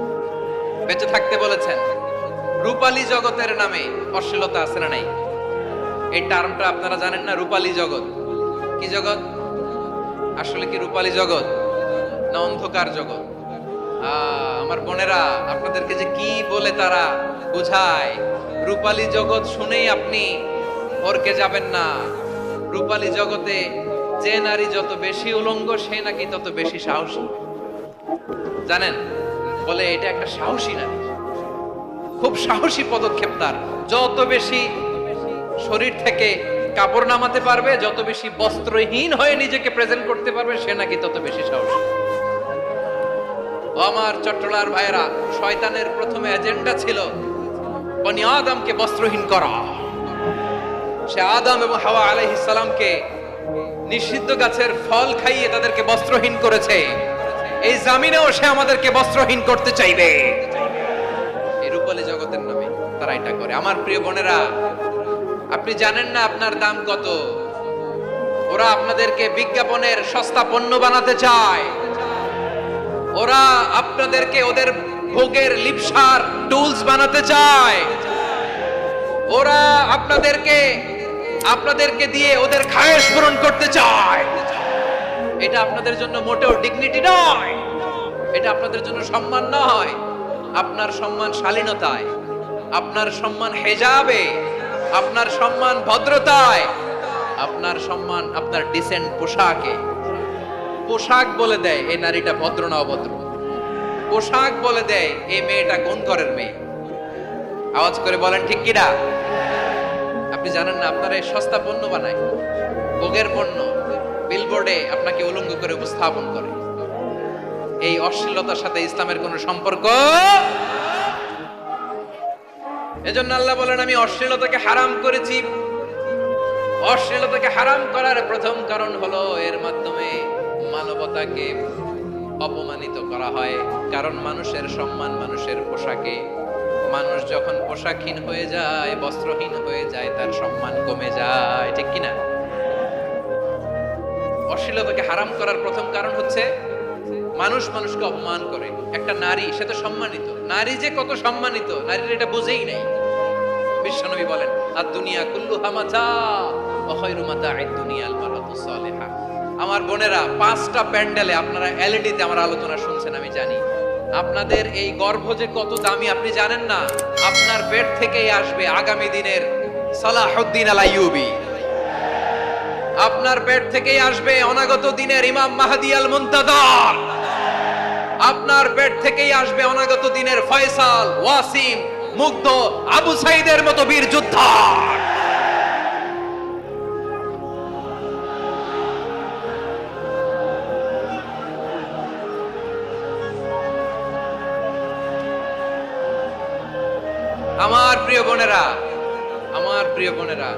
S1: বেঁচে থাকতে বলেছেন। রূপালী জগতের নামে অশ্লীলতা আছে না নাই? এই টার্মটা আপনারা জানেন না? রূপালী জগৎ কি জগৎ? আসলে কি রূপালী জগৎ না অন্ধকার জগৎ? আমার বোনেরা, আপনাদেরকে যে কি বলে তারা বুঝায়, রূপালী জগৎ শুনেই আপনি ভরকে যাবেন না। রূপালী জগতে যে নারী যত বেশি উলঙ্গ, সে নাকি তত বেশি সাহসী। জানেন? বলে এটা একটা সাহসী নারী, খুব সাহসী পদক্ষেপ তার। যত বেশি শরীর থেকে কাপড় নামাতে পারবে, যত বেশি বস্ত্রহীন হয়ে নিজেকে প্রেজেন্ট করতে পারবে, সে নাকি তত বেশি সাহসী। আমার চট্টলার ভাইয়েরা, শয়তানের প্রথমে এজেন্ডা ছিল বনি আদমকে বস্ত্রহীন করা। সে আদম এবং হাওয়া আলাইহিস সালামকে নিষিদ্ধ গাছের ফল খাইয়ে তাদেরকে বস্ত্রহীন করেছে। এই জামিনেও সে আমাদেরকে বস্ত্রহীন করতে চাইবে। এই রূপালী জগতের নামে তারা এটা করে। আমার প্রিয় বোনেরা, আপনি জানেন না আপনার দাম কত? ওরা আপনাদেরকে বিজ্ঞাপনের সস্তা পণ্য বানাতে চায়। ওরা আপনাদেরকে ওদের ভোগের লিপসার টুলস বানাতে চায়। ওরা আপনাদেরকে দিয়ে ওদের খায়েশ পূরণ করতে চায়। এটা আপনাদের জন্য মোটেও ডিগনিটি নয়, এটা আপনাদের জন্য সম্মান নয়। আপনার সম্মান শালীনতায়, আপনার সম্মান হেজাবে, আপনার সম্মান ভদ্রতায়, আপনার সম্মান আপনার ডিসেন্ট পোশাকে। পোশাক বলে দেয় এই নারীটা ভদ্র না অভদ্র। পোশাক বলে দেয় এই মেয়েটা কোন ঘরের মেয়ে। আওয়াজ করে বলেন ঠিক কিনা? আপনি জানেন না আপনারা এই সস্তা পণ্য বানায়, ভোগের পণ্য, বিলবোর্ডে আপনাকে উলঙ্গ করে উপস্থাপন করে। এই অশ্লীলতার সাথে ইসলামের কোনো সম্পর্ক। এজন্য আল্লাহ বলেন, আমি অশ্লীলতাকে হারাম করেছি। অশ্লীলতাকে হারাম করার প্রথম কারণ হলো এর মাধ্যমে মানবতাকে অপমানিত করা হয়। কারণ মানুষের সম্মান মানুষের পোশাকে। মানুষ যখন পোশাকহীন হয়ে যায়, বস্ত্রহীন হয়ে যায়, তার সম্মান কমে যায়। ঠিক কিনা? অশ্লীলতাকে হারাম করার প্রথম কারণ হচ্ছে মানুষ মানুষকে অপমান করে। একটা নারী, সে তো সম্মানিত। নারী যে কত সম্মানিত, নারীর এটা বুঝেই নাই। বিশ্বনবী বলেন, আদ-দুনিয়া কুল্লুহা মাতা ওয়া খায়রু মাতা'আদ দুনিয়াল মারআতুস সালিহা। আমার বোনেরা, 5টা প্যান্ডেলে আপনারা এলইডিতে আমার আলোচনা শুনছেন, আমি জানি। আপনাদের এই গর্ভ যে কত দামি আপনি জানেন না। আপনার পেট থেকেই আসবে আগামী দিনের সালাহুদ্দিন আল আইয়ুবী। আপনার পেট থেকেই আসবে অনাগত দিনের ইমাম মাহদী আল মুনতাযর। আপনার পেট থেকেই আসবে অনাগত দিনের ফয়সাল, ওয়াসিম, মুগ্ধ, আবু সাইদের মতো বীর যোদ্ধা। আমার প্রিয় বোনেরা, আমার প্রিয় বোনেরা,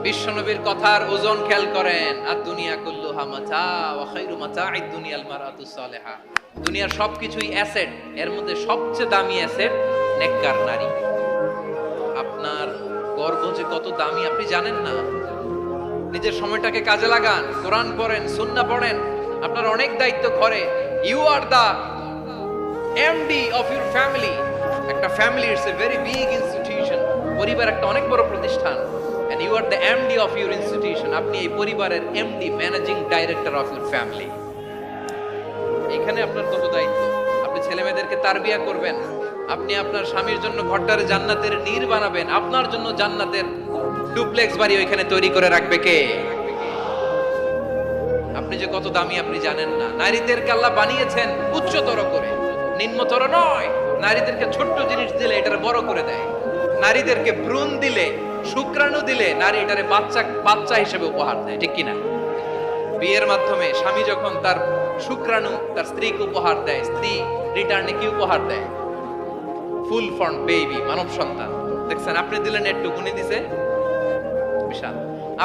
S1: বিশ্বনবীর কথার ওজন খেয়াল করেন। আদ-দুনিয়া কুল্লুহা মাতা ওয়া খায়রু মাতা'আদ দুনিয়াল মারআতুস সালিহা। দুনিয়ার সবকিছুই অ্যাসেট, এর মধ্যে সবচেয়ে দামি অ্যাসেট নেককার নারী। আপনার গর্ভ যে কত দামি আপনি জানেন না। নিজের সময়টাকে কাজে লাগান, কোরআন পড়েন, সুন্নাহ পড়েন। আপনার অনেক দায়িত্ব ঘরে। You are the MD of your family. একটা family it's a very big institution. পরিবার একটা অনেক বড় প্রতিষ্ঠান। and you are the MD of your institution. আপনি এই পরিবারের MD, managing director of your family. এখানে আপনার কত দায়িত্ব। আপনি ছেলেমেয়েদেরকে তারবিয়া করবেন। আপনি আপনার স্বামীর জন্য ঘরটারে জান্নাতের নীর বানাবেন। আপনার জন্য জান্নাতের ডুপ্লেক্স বাড়ি ওইখানে তৈরি করে রাখবে কে? আপনি যে কত দামি আপনি জানেন না। নারীদেরকে আল্লাহ বানিয়েছেন উচ্চতর করে, নিম্নতর নয়। নারীদেরকে ছোট্ট জিনিস দিলে এটারে বড় করে দেয়। নারীদেরকে ভ্রূণ দিলে, শুক্রাণু দিলে নারী এটারে বাচ্চা হিসেবে উপহার দেয়, ঠিক কিনা? বিয়ের মাধ্যমে স্বামী যখন তার শুক্রাণু তার স্ত্রীকে উপহার দেয়, স্ত্রী রিটার্নে কি উপহার দেয়? ফুল ফর্ম বেবি, মানব সন্তান। দেখছেন, আপনি দিলেন একটু, গুণী দিছে বিশাল।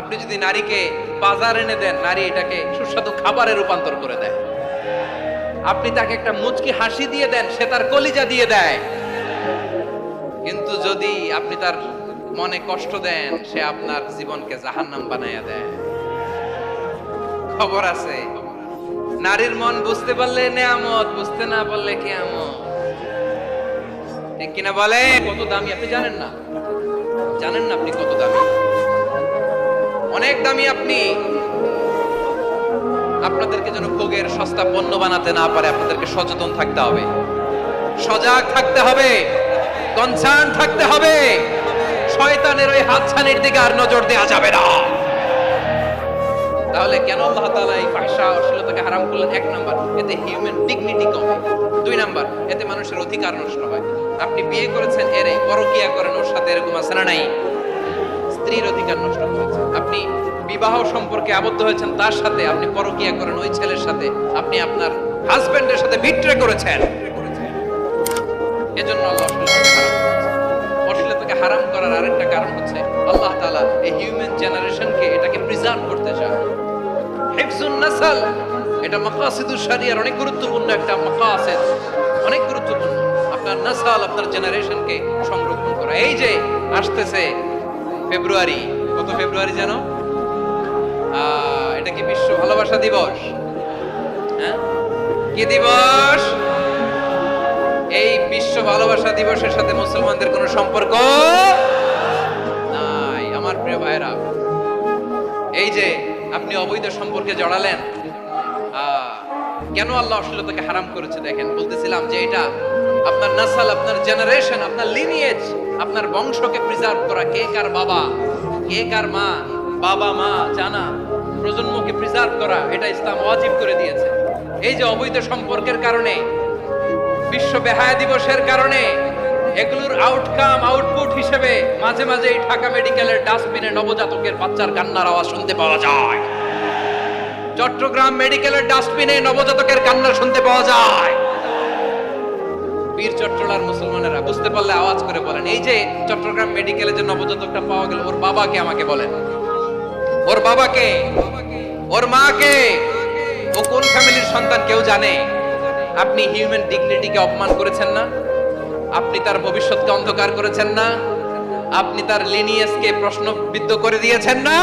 S1: আপনি যদি নারীকে বাজার এনে দেন, নারী এটাকে সুস্বাদু খাবারে রূপান্তর করে দেয়। আপনি তাকে একটা মুচকি হাসি দিয়ে দেন, সে তার কলিজা দিয়ে দেয়। কিন্তু যদি আপনি তার মনে কষ্ট দেন, সে আপনার জীবনকে জাহান্নাম বানাইয়া দেয়। খবর আছে, নারীর মন বুঝতে পারলে নেয়ামত, বুঝতে না পারলে কিয়ামত, ঠিক কিনা বলে? কত দামি আপনি জানেন না, জানেন না আপনি কত দামি, অনেক দামি আপনি। আপনাদেরকে যেন ভোগের সস্তা পণ্য বানাতে না পারে, আপনাদেরকে সচেতন থাকতে হবে, সজাগ থাকতে হবে, কনসার্ন থাকতে হবে। শয়তানের ওই হাতছানির দিকে আর নজর দেওয়া যাবে না। তাহলে কেন আল্লাহ তাআলা এই ফাহশা অশ্লীলতাকে হারাম করলেন? এক নাম্বার, এতে হিউম্যান ডিগনিটি কমে। দুই নাম্বার, এতে মানুষের অধিকার নষ্ট হয়। আপনি বিয়ে করেছেন, এরে পরকিয়া করেন, ওর সাথে এরকম আছে না নাই? স্ত্রীর অধিকার নষ্ট করেছেন। আপনি বিবাহ সম্পর্কে আবদ্ধ হয়েছেন তার সাথে, আপনি পরকিয়া করেন ওই ছেলের সাথে, আপনি আপনার হাজবেন্ডের সাথে বিট্রে করেছেন। এজন্য আল্লাহ অশ্লীলতাকে হারাম করেছেন। অশ্লীলতাকে হারাম করার আরেকটা কারণ হচ্ছে আল্লাহ তাআলা এই হিউম্যান জেনারেশনকে এটাকে প্রিজার্ভ করতে চায়। হিফজুন নাসল, এটা মাকাসিদুশ শরিয়ার অনেক গুরুত্বপূর্ণ একটা মাকাসিদ, অনেক গুরুত্বপূর্ণ। আপনার নাসল, আপনার জেনারেশনকে সংরক্ষণ করা। এই যে আসতেছে ফেব্রুয়ারি, কত ফেব্রুয়ারি যেন, এটা কি বিশ্ব ভালোবাসা দিবস? হ্যাঁ, কি দিবস? এই বিশ্ব ভালোবাসা দিবসের সাথে মুসলমানদের কোনো সম্পর্ক নাই। আমার প্রিয় ভাইরা, এই যে আপনি অবৈধ সম্পর্কে জড়ালেন, কেন আল্লাহ অশ্লীলতাকে হারাম করেছে? দেখেন, বলতেছিলাম যে এটা আপনার নাসাল, আপনার জেনারেশন, আপনার লিনিয়েজ, আপনার বংশকে প্রিজার্ভ করা। কে কার বাবা, কে কার মা, বাবা মা জানা, প্রজন্মকে প্রিজার্ভ করা, এটা ইসলাম ওয়াজিব করে দিয়েছে। এই যে অবৈধ সম্পর্কের কারণে, বিশ্ব বেহায়া দিবসের কারণে, এগুলোর আউটকাম, আউটপুট হিসেবে মাঝে মাঝে এই ঢাকা মেডিকেলের ডাস্টবিনে নবজাতকের বাচ্চার কান্নার আওয়াজ শুনতে পাওয়া যায়। চট্টগ্রাম মেডিকেলের ডাস্টবিনে নবজাতকের কান্না শুনতে পাওয়া যায়। বীর চট্টলার মুসলমানেরা বুঝতে পারলে আওয়াজ করে বলেন, এই যে চট্টগ্রাম মেডিকেলে যে নবজাতকটা পাওয়া গেল, ওর বাবাকে আমাকে বলেন, ওর বাবাকে, ওর মাকে, ও কোন ফ্যামিলির সন্তান কেউ জানে? আপনি হিউম্যান ডিগনিটিকে অপমান করেছেন না? আপনি তার ভবিষ্যৎকে অন্ধকার করেছেন না? আপনি তার লিনিয়েজকে প্রশ্নবিদ্ধ করে দিয়েছেন না?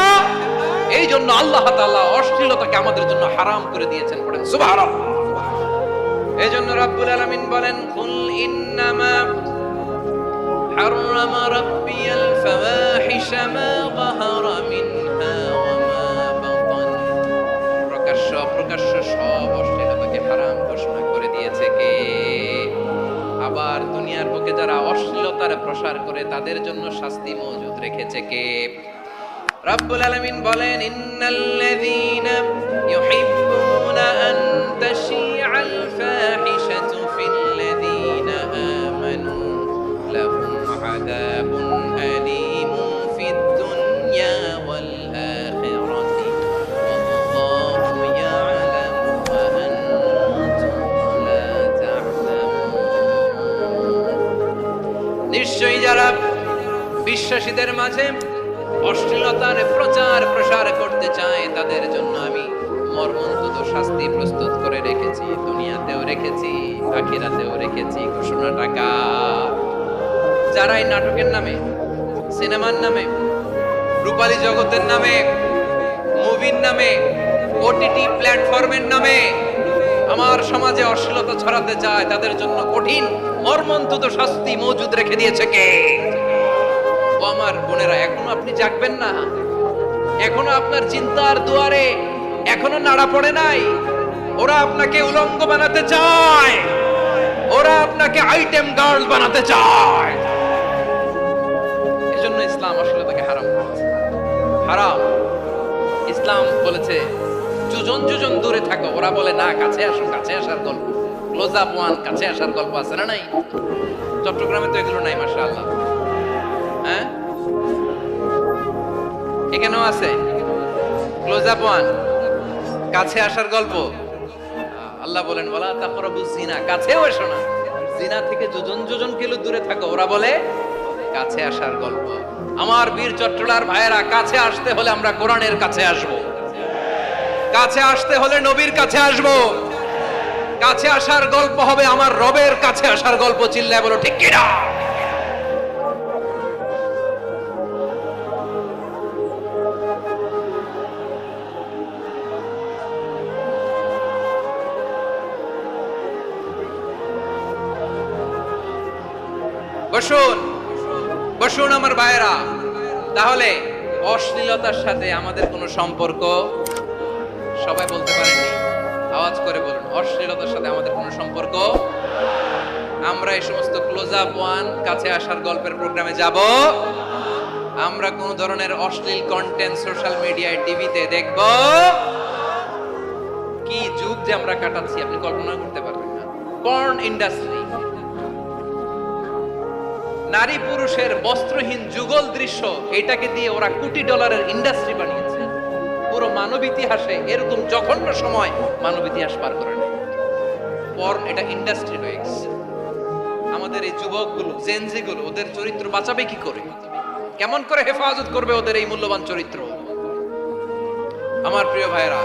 S1: এই জন্য আল্লাহ তাআলা অশ্লীলতাকে আমাদের জন্য হারাম করে দিয়েছেন। পড়েন সুবহানাল্লাহ। এই জন্য রাব্বুল আলামিন বলেন, কুল ইন্নামা হারামা রাব্বিয়াল ফাওয়াহিশা মা যাহারা মিনহা ওয়া মা বাতান। প্রকাশ্য অপ্রকাশ্য সব অশ্লীলতাকে হারাম ঘোষণা করে দিয়েছে কে? আবার দুনিয়ার বুকে যারা অশ্লীলতার প্রসার করে তাদের জন্য শাস্তি মজুদ রেখেছে কে? রাব্বুল আলামিন বলেন, ইন্নাল্লাযীনা ইউহিব্বুনা আন তাশিআল ফাহিশাতু ফিল্লাযীনা আমানু লাহুম আযাবুন আলীমুন ফিদ দুনিয়া ওয়াল আখিরাতি ওয়াল্লাহু ইয়া'লামু ওয়া আনতুম লা তা'লামুন। নিশ্চয়ই যারা বিশ্বাসীদের মাঝে অশ্লীলতার প্রচার প্রসার করতে চায় তাদের জন্য আমি মর্মন্তুদ শাস্তি প্রস্তুত করে রেখেছি, দুনিয়াতেও রেখেছি, আখিরাতেও রেখেছি। ঘোষণা টাকা যারা এই নাটকের নামে, সিনেমার নামে, রূপালী জগতের নামে, মুভির নামে, ওটিটি প্ল্যাটফর্মের নামে আমার সমাজে অশ্লীলতা ছড়াতে চায় তাদের জন্য কঠিন মর্মন্তুদ শাস্তি মজুদ রেখে দিয়েছে কে? আমার বোনেরা, এখনো আপনি জাগবেন না? এখনো আপনার চিন্তার দুয়ারে এখনো নাড়া পড়ে নাই? ওরা আপনাকে উলঙ্গ বানাতে চায়, ওরা আপনাকে আইটেম গার্ল বানাতে চায়। এজন্য ইসলাম আসলে তাকে হারাম করেছে। হারাম। ইসলাম বলেছে যোজন যোজন দূরে থাকো, ওরা বলে না কাছে আসো, কাছে আসার গল্প, ক্লোজ আপ ওয়ান, কাছে আসার গল্প আছে না নাই? চট্টগ্রামে তো এগুলো নাই মাশাআল্লাহ। হ্যাঁ, এখানেও আছে ক্লোজ আপ ওয়ান, কাছে আসার গল্প। আল্লাহ বলেন ওয়ালা তাকরাবুজ জিনা, কাছেও এসো না, জিনা থেকে যোজন যোজন কিলো দূরে থাকো, ওরা বলে কাছে আসার গল্প। আমার বীর চট্টলার ভাইয়েরা, কাছে আসতে হলে আমরা কোরআনের কাছে আসব, কাছে আসতে হলে নবীর কাছে আসব, কাছে আসার গল্প হবে আমার রবের কাছে আসার গল্প। চিল্লায় বলো ঠিক কিনা? বসুন বসুন আমার ভাইয়েরা। তাহলে অশ্লীলতার সাথে আমাদের কোনো সম্পর্ক? সবাই বলতে পারেননি, আওয়াজ করে বলুন, অশ্লীলতার সাথে আমাদের কোনো সম্পর্ক? আমরা এই সমস্ত ক্লোজ আপ ওয়ান, কাছে আসার গল্পের প্রোগ্রামে যাব? আমরা কোন ধরনের অশ্লীল কন্টেন্ট সোশ্যাল মিডিয়ায়, টিভিতে দেখব? কি যুগ যে আমরা কাটাচ্ছি আপনি কল্পনা করতে পারবেন না। পর্ন ইন্ডাস্ট্রি, নারী পুরুষের বস্ত্রহীন যুগল দৃশ্য, এটাকে দিয়ে ওরা কোটি ডলারের ইন্ডাস্ট্রি বানিয়েছে। পুরো মানব ইতিহাসে এরকম জঘন্য সময় মানব ইতিহাস পার করে নেয়। পর্ন এটা ইন্ডাস্ট্রি হয়ে গেছে। আমাদের এই যুবকগুলো, জেনজিগুলো, ওদের চরিত্র বাঁচাবে কি করে? কেমন করে হেফাজত করবে ওদের এই মূল্যবান চরিত্র? আমার প্রিয় ভাইরা,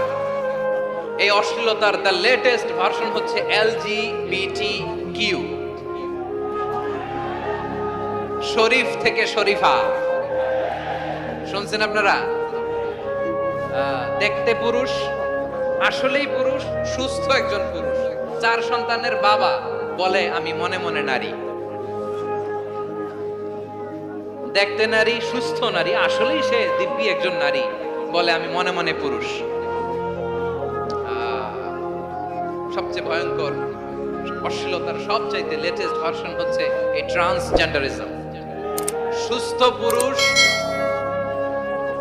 S1: এই অশ্লীলতার দ্য লেটেস্ট ভার্সন হচ্ছে LGBTQ, শরীফ থেকে শরীফা। শুনছেন আপনারা? দেখতে পুরুষ, আসলেই পুরুষ, সুস্থ একজন পুরুষ, 4 সন্তানের বাবা, বলে আমি মনে মনে নারী। দেখতে নারী, সুস্থ নারী, আসলেই সে দিব্যি একজন নারী, বলে আমি মনে মনে পুরুষ। সবচেয়ে ভয়ঙ্কর অশ্লীলতার সবচাইতে লেটেস্ট ভার্সন হচ্ছে এই ট্রান্সজেন্ডারিজম। সুস্থ পুরুষ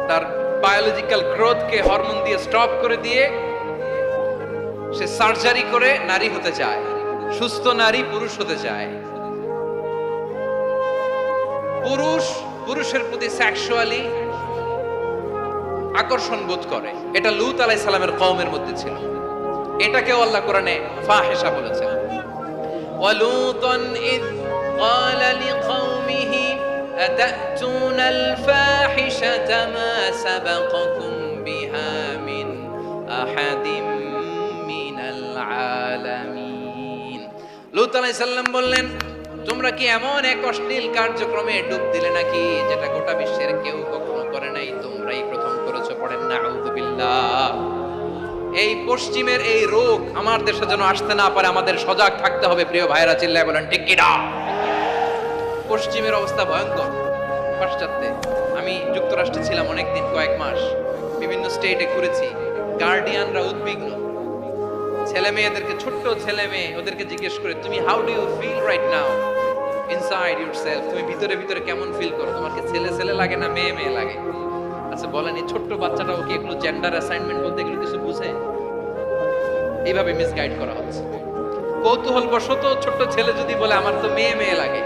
S1: তার বায়োলজিক্যাল গ্রোথকে হরমোন দিয়ে স্টপ করে দিয়ে সে সার্জারি করে নারী হতে চায়, সুস্থ নারী পুরুষ হতে চায়। পুরুষ পুরুষের প্রতি সেক্সুয়ালি আকর্ষণ বোধ করে, এটা লূত আলাইহিস সালামের কওমের মধ্যে ছিল। এটাকেও আল্লাহ কোরআনে ফাহিশা বলেছেন। ওয়ালুতান ইয ক্বালা লিকাওমিহি আতাতুনাল ফাহিশাতা মা সাবাকাকুম বিহা মিন আহাদিম মিনাল আলামিন। লূত আলাইহিস সালাম বললেন, তোমরা কি এমন এক অশ্লীল কার্যক্রমে ডুব দিলে নাকি যেটা গোটা বিশ্বের কেউ কখনো করে নাই, তোমরাই প্রথম করেছো? পড়েন নাউযুবিল্লাহ। এই পশ্চিমের এই রোগ আমার দেশে যেন আসতে না পারে, আমাদের সজাগ থাকতে হবে। প্রিয় ভাইরা, চিল্লায় বলেন ঠিক কি না? পশ্চিমের অবস্থা ভয়ঙ্কর। পাশ্চাত্যে, আমি যুক্তরাষ্ট্রে ছিলাম অনেকদিন, কয়েক মাস, বিভিন্ন স্টেটে ঘুরেছি। গার্ডিয়ানরা উদ্বিগ্ন, ছেলে মেয়েদেরকে, ছোট্ট ছেলে মেয়ে, ওদেরকে জিজ্ঞেস করে, তুমি how do you feel right now inside yourself? তুমি ভিতরে ভিতরে কেমন ফিল করো? তোমার কি ছেলে ছেলে লাগে না মেয়ে মেয়ে লাগে? আচ্ছা বলেন, এই ছোট্ট বাচ্চাটাও কি এগুলো জেন্ডার অ্যাসাইনমেন্ট বলতে এগুলো কিছু বুঝে? এইভাবে মিসগাইড করা হচ্ছে। কৌতূহল বশত ছোট্ট ছেলে যদি বলে আমার তো মেয়ে মেয়ে লাগে,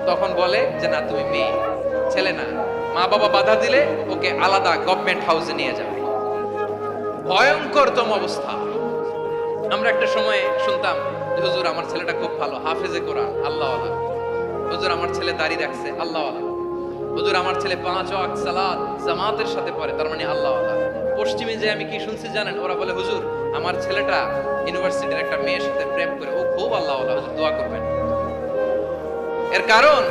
S1: তখন বলে যে না তুমি মেয়ে, ছেলে না। মা বাবা বাধা দিলে ওকে আলাদা গভর্নমেন্ট হাউসে নিয়ে যাবে। ভয়ঙ্করতম অবস্থা। আমরা একটা সময় শুনতাম যে হুজুর আমার ছেলেটা খুব ভালো, হাফেজে কোরআন, আল্লাহওয়ালা। হুজুর আমার ছেলে দাড়ি রাখছে, আল্লাহওয়ালা। হুজুর আমার ছেলে 5 ওয়াক্ত সালাত জামাতের সাথে পড়ে, তার মানে আল্লাহওয়ালা। পশ্চিমে যে আমি কি শুনছি জানেন? ওরা বলে হুজুর আমার ছেলেটা ইউনিভার্সিটির একটা মেয়ের সাথে প্রেম করে, ও খুব আল্লাহওয়ালা, হুজুর দোয়া করবেন। এর কারণ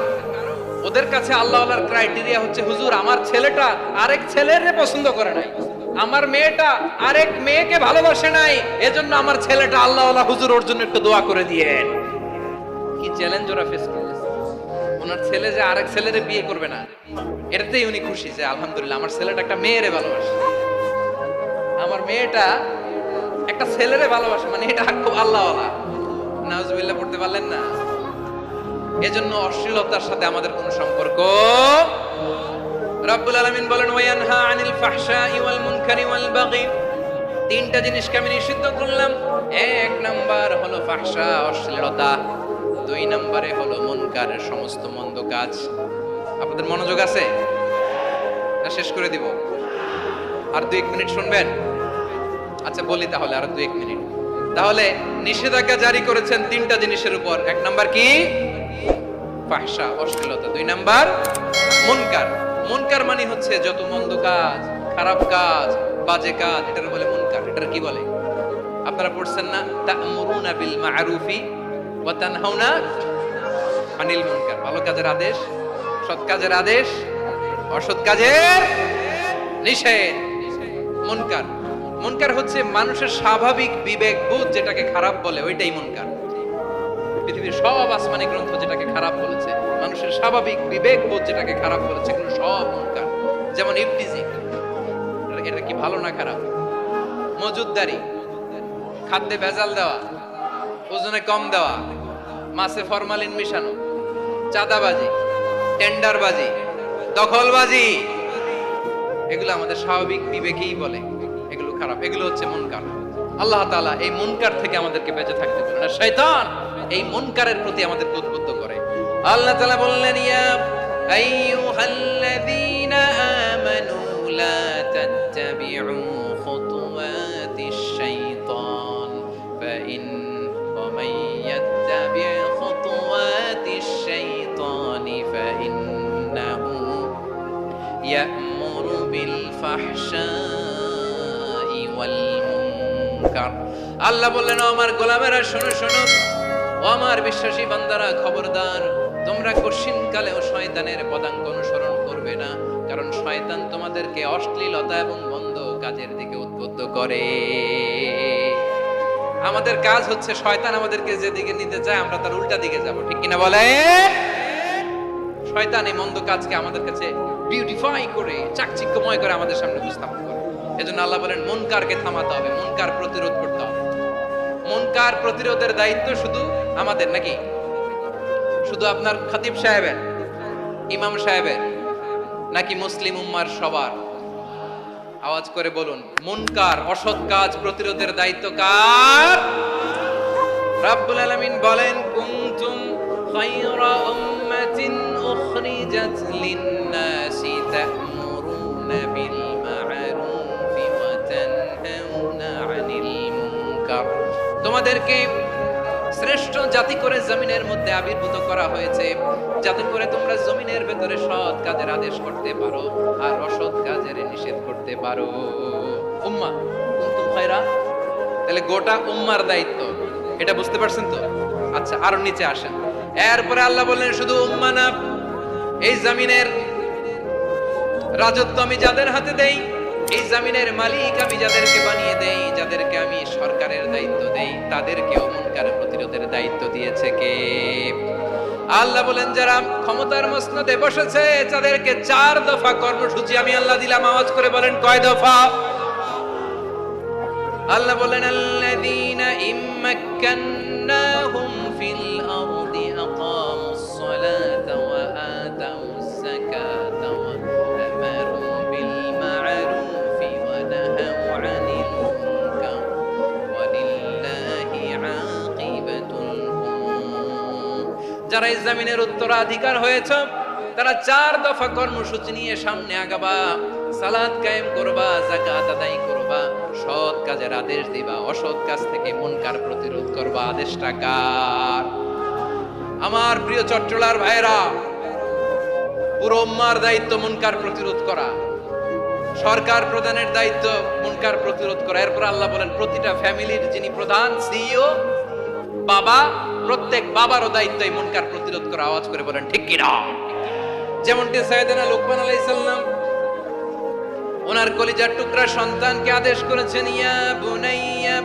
S1: ওদের কাছে আল্লাহওয়ালার ক্রাইটেরিয়া হচ্ছে হুজুর আমার ছেলেটা আরেক ছেলেরে পছন্দ করে নাই, আমার মেয়েটা আরেক মেয়েকে ভালোবাসে নাই, এজন্য আমার ছেলেটা আল্লাহওয়ালা, হুজুর ওর জন্য একটু দোয়া করে দিয়েন। কি চ্যালেঞ্জ ওরা ফেস করতেছে। ওনার ছেলে যে আরেক ছেলেরে বিয়ে করবে না, এটাতেই উনি খুশি যে আলহামদুলিল্লাহ আমার ছেলেটা একটা মেয়েরে ভালোবাসে, আমার মেয়েটা একটা ছেলেরে ভালোবাসে, মানে এটা খুব আল্লাহওয়ালা। নাউজুবিল্লাহ পড়তে পারলেন না? এজন্য অশ্লীলতার সাথে আমাদের কোনো সম্পর্ক। রব্বুল আলামিন বলেন ওয়ায়ানহা আনিল ফাহশাই ওয়াল মুনকারি ওয়াল বাগি তিনটা জিনিসকে আমি নিষিদ্ধ করলাম। এক নাম্বার হলো ফাহশা, অশ্লীলতা। দুই নম্বরে হলো মুনকারের সমস্ত মন্দ কাজ। আপনাদের মনোযোগ আছে না? শেষ করে দিব? আর 2-1 মিনিট শুনবেন? আচ্ছা বলি তাহলে, আর 2-1 মিনিট। তাহলে নিষেধাজ্ঞা জারি করেছেন তিনটা জিনিসের উপর। এক নাম্বার কি? ফাহশা, অশ্লীলতা। দুই নাম্বার মুনকার। মুনকার মানে হচ্ছে যত মন্দ কাজ, খারাপ কাজ, বাজে কাজ, এটার বলে মুনকার। এটার কি বলে? আপনারা পড়ছেন না, তা'মুরুনা বিল মা'রুফি ওয়া তানহাউনা আনিল মুনকার। ভালো কাজের আদেশ, সৎ কাজের আদেশ, অসৎ কাজের নিষেধ। মুনকার, মুনকার হচ্ছে মানুষের স্বাভাবিক বিবেক বোধ যেটাকে খারাপ বলে, ওইটাই মুনকার। পৃথিবীর সব আসমানি গ্রন্থ যেটাকে খারাপ বলেছে, মানুষের স্বাভাবিক বিবেক বোধ যেটাকে খারাপ বলেছে, এগুলো সব মুনকার। যেমন ইফতিজিং, এটা কি ভালো না খারাপ? মজুদদারি, খাদ্যে ভেজাল দেওয়া, ওজনে কম দেওয়া, মাছে ফরমালিন মিশানো, চাঁদাবাজি, টেন্ডারবাজি, দখলবাজি, এগুলো আমাদের স্বাভাবিক বিবেকেই বলে এগুলো খারাপ, এগুলো হচ্ছে মুনকার। আল্লাহ তাআলা এই মুনকার থেকে আমাদেরকে বেঁচে থাকতে বলেন। আর শয়তান এই মুনকারের প্রতি আমাদেরকে উদ্বুদ্ধ করে। আল্লাহ তাআলা বললেন, ইয়া আইয়ুহাল্লাযীনা আমানু লা তাত্তাবিউ খুতুওয়াতিশ শাইতান ফাইন ওয়া মান ইয়াত্তাবি' খুতুওয়াতিশ শাইতানি ফাইন্নাহু ইয়া'মুরু বিল ফাহশাই ওয়াল মুনকার। আল্লাহ বললেন, ও আমার গোলামেরা শোনো শোনো, ও আমার বিশ্বাসী বান্দারা খবরদার, তোমরা কশিনকালেও শয়তানের পদাঙ্ক অনুসরণ করবে না, কারণ শয়তান তোমাদেরকে অশ্লীলতা এবং মন্দ কাজের দিকে উদ্বুদ্ধ করে। আমাদের কাজ হচ্ছে শয়তান আমাদেরকে যেদিকে নিতে চায় আমরা তার উল্টা দিকে যাব, ঠিক কিনা বলে? শয়তান এই মন্দ কাজকে আমাদের কাছে বিউটিফাই করে, চাকচিক্যময় করে আমাদের সামনে উপস্থাপন করে। এজন্য আল্লাহ বলেন মুনকারকে থামাতে হবে, মুনকার প্রতিরোধ করতে হবে। মুনকার প্রতিরোধের দায়িত্ব শুধু আমাদের নাকি? শুধু আপনার খতিব সাহেবের, ইমাম সাহেবের, নাকি মুসলিম উম্মার সবার? আওয়াজ করে বলুন, মুনকার অসৎ কাজ প্রতিরোধের দায়িত্ব কার? রাব্বুল আলামিন বলেন, কুনতুম খায়রা উম্মাতিন উখরিজাত লিন-নাসি তা'মুরুনা বিল মা'রুফি ওয়া তানহাউনা আনিল মুনকার। তোমাদেরকে শ্রেষ্ঠ জাতি করে জমিনের মধ্যে আবির্ভূত করা হয়েছে, যাতে করে তোমরা জমিনের ভেতরে সৎ কাজের আদেশ করতে পারো আর অসৎ কাজের নিষেধ করতে পারো। উম্মাহ কুনতুম খায়রা, তাহলে গোটা উম্মার দায়িত্ব, এটা বুঝতে পারছেন তো? আচ্ছা, আরো নিচে আসেন। এরপরে আল্লাহ বললেন, শুধু উম্মাহ না, এই জমিনের রাজত্ব আমি যাদের হাতে দেই, এই জমিনের মালিক আমি যাদেরকে বানিয়ে দেই, যাদেরকে আমি সরকারের দায়িত্ব দেই, তাদেরকেও মুনকারের প্রতিরোধের দায়িত্ব দিয়েছে কে? আল্লাহ বলেন, যারা ক্ষমতার মসনদে বসেছে তাদেরকে 4 দফা কর্মসূচি আমি আল্লাহ দিলাম। আওয়াজ করে বলেন, কয় দফা? আল্লাহ বলেন, আল্লাযীনা ইম্মাক্কান্নাহুম ফিল আরদি আকামুস সালাতা ওয়া আতাউস যাকাতা ওয়া আমারু বিল মা'রুফি ওয়া নাহাউ আনিল মুনকার ওয়া লিল্লাহি আকিবাতুল উমুর। যারা এই জমিনের উত্তরাধিকার হয়েছে তারা 4 দফা কর্মসূচি নিয়ে সামনে আগাবা। সালাত কায়েম করবা, যাকাত আদায় করবা, সৎ কাজের আদেশ দিবা, অসৎ কাজ থেকে মুনকার প্রতিরোধ করবা। আদেশটা কার? আমার প্রিয় চট্টলার ভাইরা, পুরো উম্মার দায়িত্ব মুনকার প্রতিরোধ করা, সরকার প্রধানের দায়িত্ব মুনকার প্রতিরোধ করা। এরপর আল্লাহ বলেন, প্রতিটা ফ্যামিলির যিনি প্রধান সিইও বাবা, প্রত্যেক বাবারও দায়িত্ব এই মুনকার প্রতিরোধ করা। আওয়াজ করে বলেন ঠিক কিনা? যেমনটি সাইয়েদনা লুকমান আলাইহিস সালাম ওনার কলিজার টুকরা সন্তানকে আদেশ করেছেন, ইয়া বুনাইয়া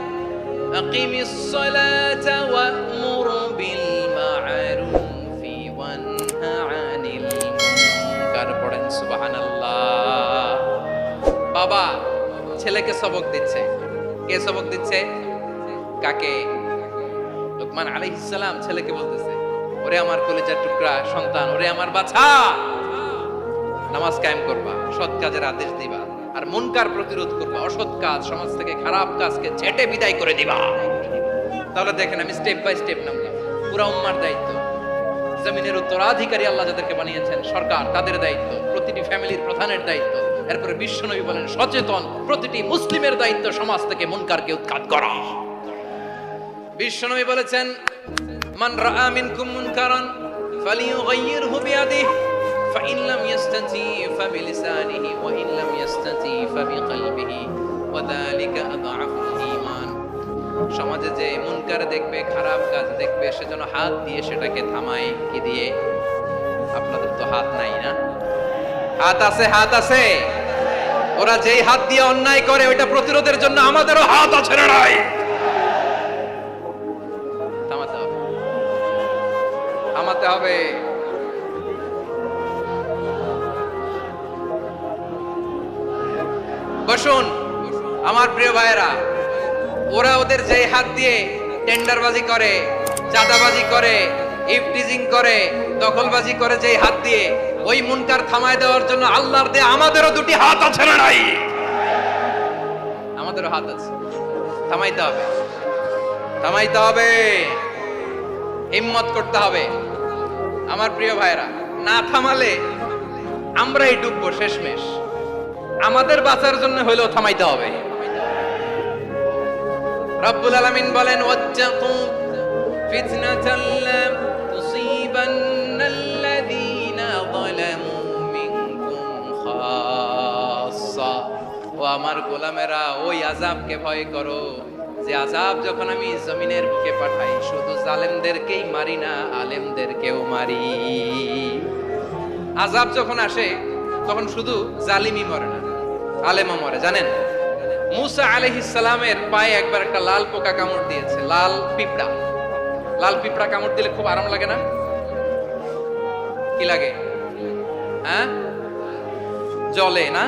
S1: আকিমিস সালাতা ওয়া'মুর বিল মা'রুফি ওয়ানহা আনিল মুনকার। পড়েন সুবহানাল্লাহ। বাবা ছেলেকে সবক দিচ্ছে। কে সবক দিচ্ছে? কাকে? লুকমান আলাইহিস সালাম ছেলেকে বলতেছে, ওরে আমার কলিজার টুকরা সন্তান, ওরে আমার বাছা, নামাজ কায়েম করবা, সৎ কাজের আদেশ দিবা, আর মুনকার প্রতিরোধ করবা, অসৎ কাজ, সমাজ থেকে খারাপ কাজকে ঝেঁটে বিদায় করে দিবা। তাহলে দেখেন আমি স্টেপ বাই স্টেপ নামলাম। পুরা উম্মার দায়িত্ব, জমিনের উত্তরাধিকারী আল্লাহ যাদেরকে বানিয়েছেন সরকার, তাদের দায়িত্ব, প্রতিটি ফ্যামিলির প্রধানের দায়িত্ব। এরপরে বিশ্বনবী বলেন সচেতন প্রতিটি মুসলিমের দায়িত্ব সমাজ থেকে মুনকারকে উৎখাত করা। বিশ্বনবী বলেছেন মান রাআ মিনকুম মুনকারান ফালিয়ুগাইয়িরহু বিয়াদিহি ফাইন লাম ইস্তাতি ফাবিলিসানিহি ওয়া ইন লাম ইস্তাতি ফাবিকলবিহি ওয়া যালিকা আযআফুল ঈমান। সমাজে যে মুনকার দেখবে, খারাপ কাজ দেখবে, সেজন্য হাত দিয়ে সেটাকে থামায়। কি দিয়ে? আপনাদের তো হাত নাই না? হাত আছে, হাত আছে। ওরা যেই হাত দিয়ে অন্যায় করে ওইটা প্রতিরোধের জন্য আমাদেরও হাত আছে না নাই? থামাতে হবে, থামাতে হবে। বসুন আমার প্রিয় ভাইয়েরা, ওরা ওদের যেই হাত দিয়ে টেন্ডারবাজি করে, চাঁদাবাজি করে, ইফটিজিং করে, দখলবাজি করে, যেই হাত দিয়ে, ওই মুনকার থামায় দেওয়ার জন্য আল্লাহর দেয়া আমাদেরও দুটি হাত আছে না নাই? আমাদেরও হাত আছে। থামাইতে হবে, থামাইতে হবে, হিম্মত করতে হবে। আমার প্রিয় ভাইরা, না থামালে আমরাই ডুববো শেষমেশ। আমাদের বাঁচার জন্য হইলেও থামাইতে হবে। রব্বুল আলামিন বলেন ওয়াত্তাকু ফিতনাতাল লা তুসিবান্নাল্লাযীনা যালামু মিনকুম খাসসা। ও আমার গোলামেরা, ওই আযাবকে ভয় করো যে আযাব যখন আমি জমিনের বুকে পাঠাই শুধু জালেমদেরকেই মারি না, আলেমদেরকেও মারি। আযাব যখন আসে তখন শুধু জালিমই মরে না, আলেমও মরে। জানেন মুসা আলাইহিস সালামের পায়ে একবার একটা লাল পোকা কামড় দিয়েছে, লাল পিঁপড়া। লাল পিঁপড়া কামড় দিলে খুব আরাম লাগে না? কি লাগে? হ্যাঁ, জ্বলে না?